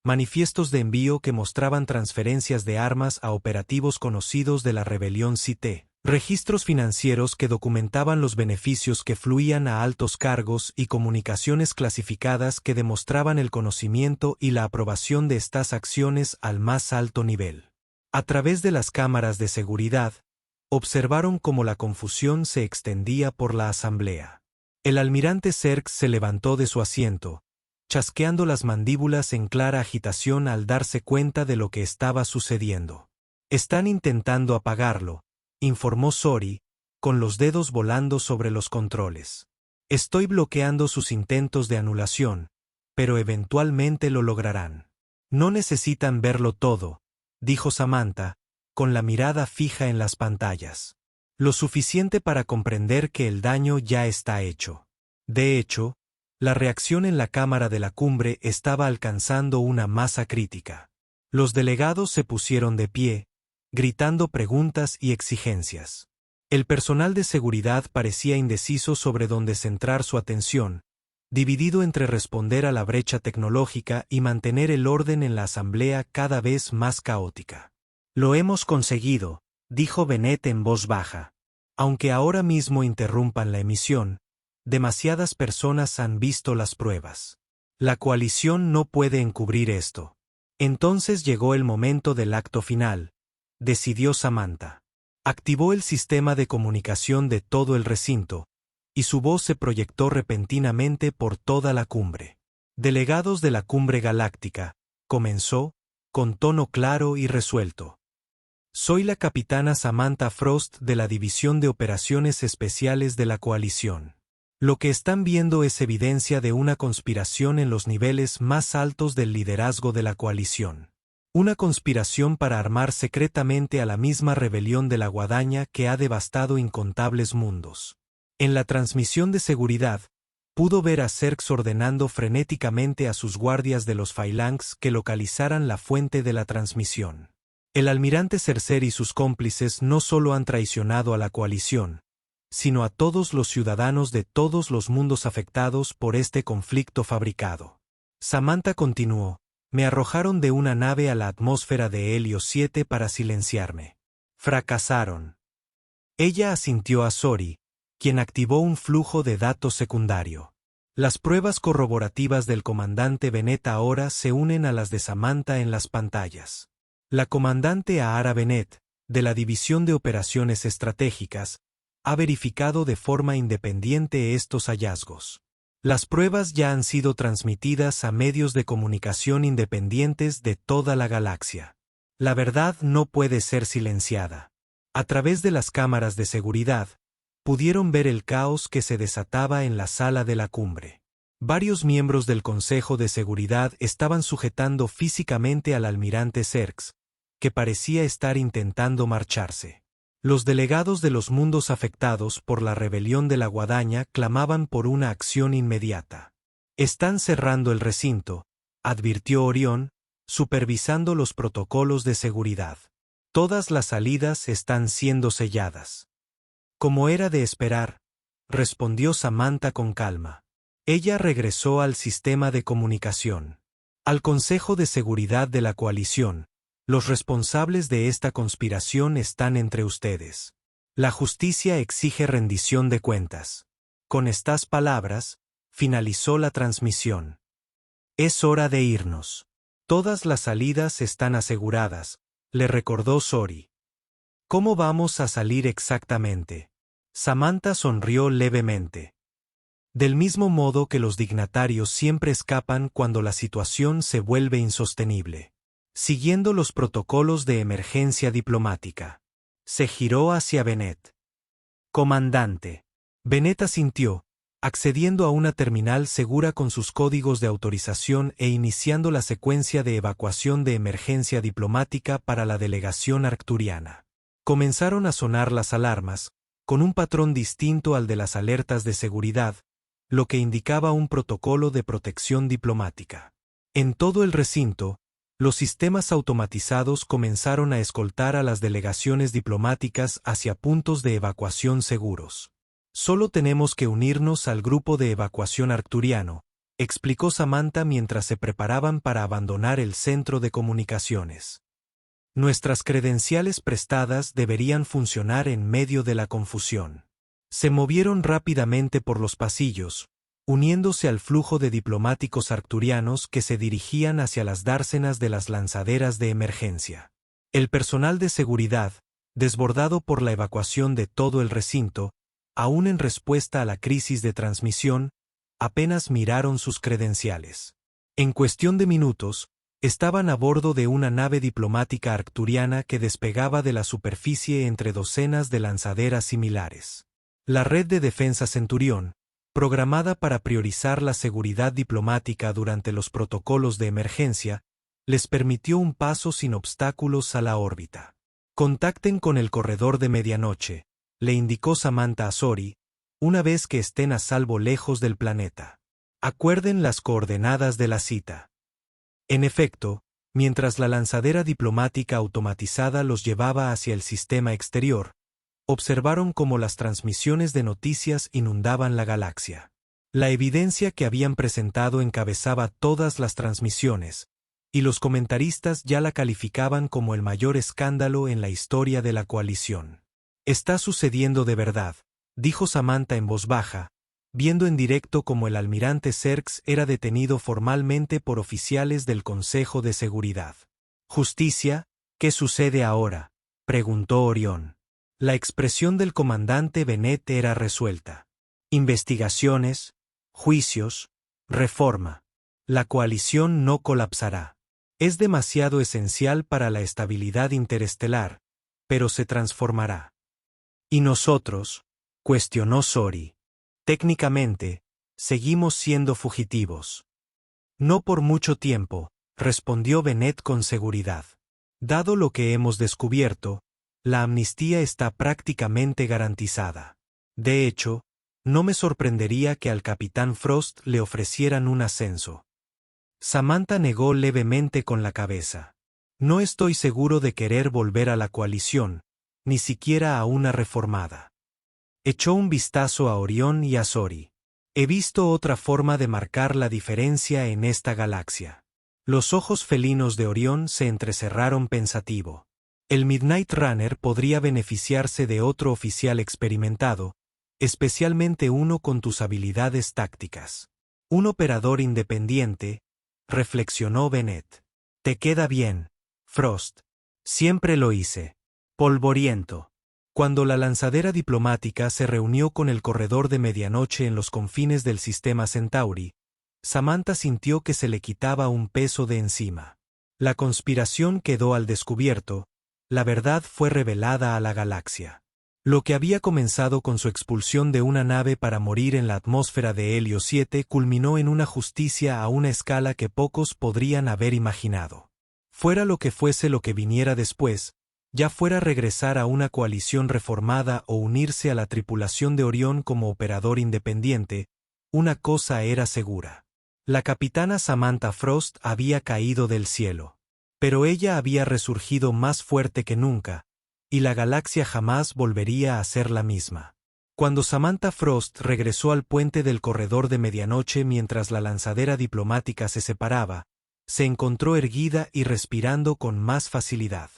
Manifiestos de envío que mostraban transferencias de armas a operativos conocidos de la rebelión Sith. Registros financieros que documentaban los beneficios que fluían a altos cargos y comunicaciones clasificadas que demostraban el conocimiento y la aprobación de estas acciones al más alto nivel. A través de las cámaras de seguridad, observaron cómo la confusión se extendía por la asamblea. El almirante Cerx se levantó de su asiento, chasqueando las mandíbulas en clara agitación al darse cuenta de lo que estaba sucediendo. Están intentando apagarlo, informó Sori, con los dedos volando sobre los controles. Estoy bloqueando sus intentos de anulación, pero eventualmente lo lograrán. No necesitan verlo todo, dijo Samantha, con la mirada fija en las pantallas. Lo suficiente para comprender que el daño ya está hecho. De hecho, la reacción en la cámara de la cumbre estaba alcanzando una masa crítica. Los delegados se pusieron de pie, gritando preguntas y exigencias. El personal de seguridad parecía indeciso sobre dónde centrar su atención, dividido entre responder a la brecha tecnológica y mantener el orden en la asamblea cada vez más caótica. Lo hemos conseguido, dijo Bennett en voz baja. Aunque ahora mismo interrumpan la emisión, demasiadas personas han visto las pruebas. La coalición no puede encubrir esto. Entonces llegó el momento del acto final, decidió Samantha. Activó el sistema de comunicación de todo el recinto, y su voz se proyectó repentinamente por toda la cumbre. Delegados de la Cumbre Galáctica, comenzó, con tono claro y resuelto. Soy la capitana Samantha Frost de la División de Operaciones Especiales de la Coalición. Lo que están viendo es evidencia de una conspiración en los niveles más altos del liderazgo de la coalición. Una conspiración para armar secretamente a la misma rebelión de la guadaña que ha devastado incontables mundos. En la transmisión de seguridad, pudo ver a Cerx ordenando frenéticamente a sus guardias de los Phalanx que localizaran la fuente de la transmisión. El almirante Cercer y sus cómplices no solo han traicionado a la coalición, sino a todos los ciudadanos de todos los mundos afectados por este conflicto fabricado. Samantha continuó, me arrojaron de una nave a la atmósfera de Helio 7 para silenciarme. Fracasaron. Ella asintió a Sori, quien activó un flujo de datos secundario. Las pruebas corroborativas del comandante Bennett ahora se unen a las de Samantha en las pantallas. La comandante Ahara Bennett, de la División de Operaciones Estratégicas, ha verificado de forma independiente estos hallazgos. Las pruebas ya han sido transmitidas a medios de comunicación independientes de toda la galaxia. La verdad no puede ser silenciada. A través de las cámaras de seguridad, pudieron ver el caos que se desataba en la sala de la cumbre. Varios miembros del Consejo de Seguridad estaban sujetando físicamente al almirante Cerx, que parecía estar intentando marcharse. Los delegados de los mundos afectados por la rebelión de la guadaña clamaban por una acción inmediata. Están cerrando el recinto, advirtió Orión, supervisando los protocolos de seguridad. Todas las salidas están siendo selladas. Como era de esperar, respondió Samantha con calma. Ella regresó al sistema de comunicación. Al Consejo de Seguridad de la Coalición, los responsables de esta conspiración están entre ustedes. La justicia exige rendición de cuentas. Con estas palabras, finalizó la transmisión. Es hora de irnos. Todas las salidas están aseguradas, le recordó Sori. ¿Cómo vamos a salir exactamente? Samantha sonrió levemente. Del mismo modo que los dignatarios siempre escapan cuando la situación se vuelve insostenible. Siguiendo los protocolos de emergencia diplomática. Se giró hacia Bennett. Comandante. Bennett asintió, accediendo a una terminal segura con sus códigos de autorización e iniciando la secuencia de evacuación de emergencia diplomática para la delegación arcturiana. Comenzaron a sonar las alarmas, con un patrón distinto al de las alertas de seguridad, lo que indicaba un protocolo de protección diplomática. En todo el recinto, los sistemas automatizados comenzaron a escoltar a las delegaciones diplomáticas hacia puntos de evacuación seguros. Solo tenemos que unirnos al grupo de evacuación arcturiano, explicó Samantha mientras se preparaban para abandonar el centro de comunicaciones. Nuestras credenciales prestadas deberían funcionar en medio de la confusión. Se movieron rápidamente por los pasillos, uniéndose al flujo de diplomáticos arcturianos que se dirigían hacia las dársenas de las lanzaderas de emergencia. El personal de seguridad, desbordado por la evacuación de todo el recinto, aún en respuesta a la crisis de transmisión, apenas miraron sus credenciales. En cuestión de minutos, estaban a bordo de una nave diplomática arcturiana que despegaba de la superficie entre docenas de lanzaderas similares. La red de defensa Centurión, programada para priorizar la seguridad diplomática durante los protocolos de emergencia, les permitió un paso sin obstáculos a la órbita. Contacten con el corredor de medianoche, le indicó Samantha a Sori, una vez que estén a salvo lejos del planeta. Acuerden las coordenadas de la cita. En efecto, mientras la lanzadera diplomática automatizada los llevaba hacia el sistema exterior, observaron cómo las transmisiones de noticias inundaban la galaxia. La evidencia que habían presentado encabezaba todas las transmisiones, y los comentaristas ya la calificaban como el mayor escándalo en la historia de la coalición. Está sucediendo de verdad, dijo Samantha en voz baja, viendo en directo cómo el almirante Serx era detenido formalmente por oficiales del Consejo de Seguridad. «Justicia, ¿qué sucede ahora?», preguntó Orión. La expresión del comandante Bennett era resuelta. Investigaciones, juicios, reforma. La coalición no colapsará. Es demasiado esencial para la estabilidad interestelar, pero se transformará. ¿Y nosotros?, cuestionó Sori. Técnicamente, seguimos siendo fugitivos. No por mucho tiempo, respondió Bennett con seguridad. Dado lo que hemos descubierto, la amnistía está prácticamente garantizada. De hecho, no me sorprendería que al capitán Frost le ofrecieran un ascenso. Samantha negó levemente con la cabeza. No estoy seguro de querer volver a la coalición, ni siquiera a una reformada. Echó un vistazo a Orión y a Sori. He visto otra forma de marcar la diferencia en esta galaxia. Los ojos felinos de Orión se entrecerraron pensativo. El Midnight Runner podría beneficiarse de otro oficial experimentado, especialmente uno con tus habilidades tácticas. Un operador independiente, reflexionó Bennett. Te queda bien, Frost. Siempre lo hice. Polvoriento. Cuando la lanzadera diplomática se reunió con el corredor de medianoche en los confines del sistema Centauri, Samantha sintió que se le quitaba un peso de encima. La conspiración quedó al descubierto, la verdad fue revelada a la galaxia. Lo que había comenzado con su expulsión de una nave para morir en la atmósfera de Helio 7 culminó en una justicia a una escala que pocos podrían haber imaginado. Fuera lo que fuese lo que viniera después, ya fuera regresar a una coalición reformada o unirse a la tripulación de Orión como operador independiente, una cosa era segura. La capitana Samantha Frost había caído del cielo. Pero ella había resurgido más fuerte que nunca, y la galaxia jamás volvería a ser la misma. Cuando Samantha Frost regresó al puente del corredor de medianoche mientras la lanzadera diplomática se separaba, se encontró erguida y respirando con más facilidad.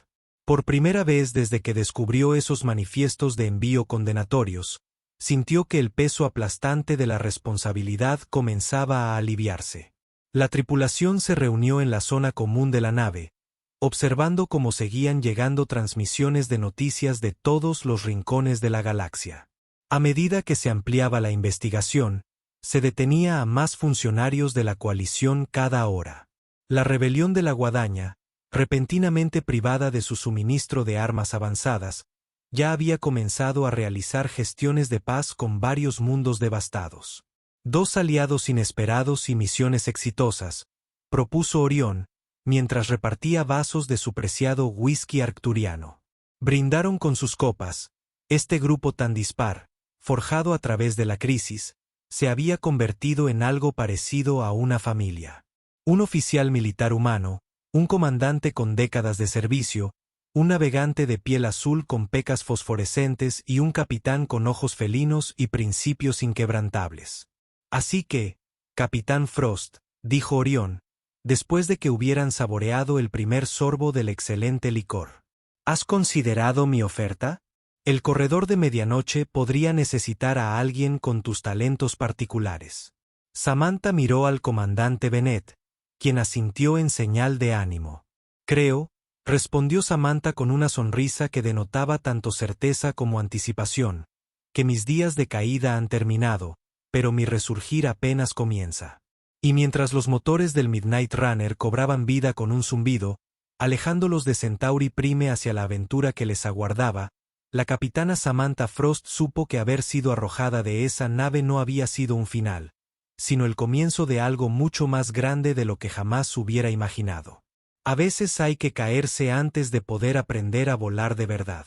Por primera vez desde que descubrió esos manifiestos de envío condenatorios, sintió que el peso aplastante de la responsabilidad comenzaba a aliviarse. La tripulación se reunió en la zona común de la nave, observando cómo seguían llegando transmisiones de noticias de todos los rincones de la galaxia. A medida que se ampliaba la investigación, se detenía a más funcionarios de la coalición cada hora. La rebelión de la Guadaña, repentinamente privada de su suministro de armas avanzadas, ya había comenzado a realizar gestiones de paz con varios mundos devastados. 2 aliados inesperados y misiones exitosas, propuso Orión, mientras repartía vasos de su preciado whisky arcturiano. Brindaron con sus copas. Este grupo tan dispar, forjado a través de la crisis, se había convertido en algo parecido a una familia. Un oficial militar humano, un comandante con décadas de servicio, un navegante de piel azul con pecas fosforescentes y un capitán con ojos felinos y principios inquebrantables. Así que, Capitán Frost, dijo Orión, después de que hubieran saboreado el primer sorbo del excelente licor. ¿Has considerado mi oferta? El corredor de medianoche podría necesitar a alguien con tus talentos particulares. Samantha miró al comandante Bennett, quien asintió en señal de ánimo. Creo, respondió Samantha con una sonrisa que denotaba tanto certeza como anticipación, que mis días de caída han terminado, pero mi resurgir apenas comienza. Y mientras los motores del Midnight Runner cobraban vida con un zumbido, alejándolos de Centauri Prime hacia la aventura que les aguardaba, la capitana Samantha Frost supo que haber sido arrojada de esa nave no había sido un final, sino el comienzo de algo mucho más grande de lo que jamás hubiera imaginado. A veces hay que caerse antes de poder aprender a volar de verdad.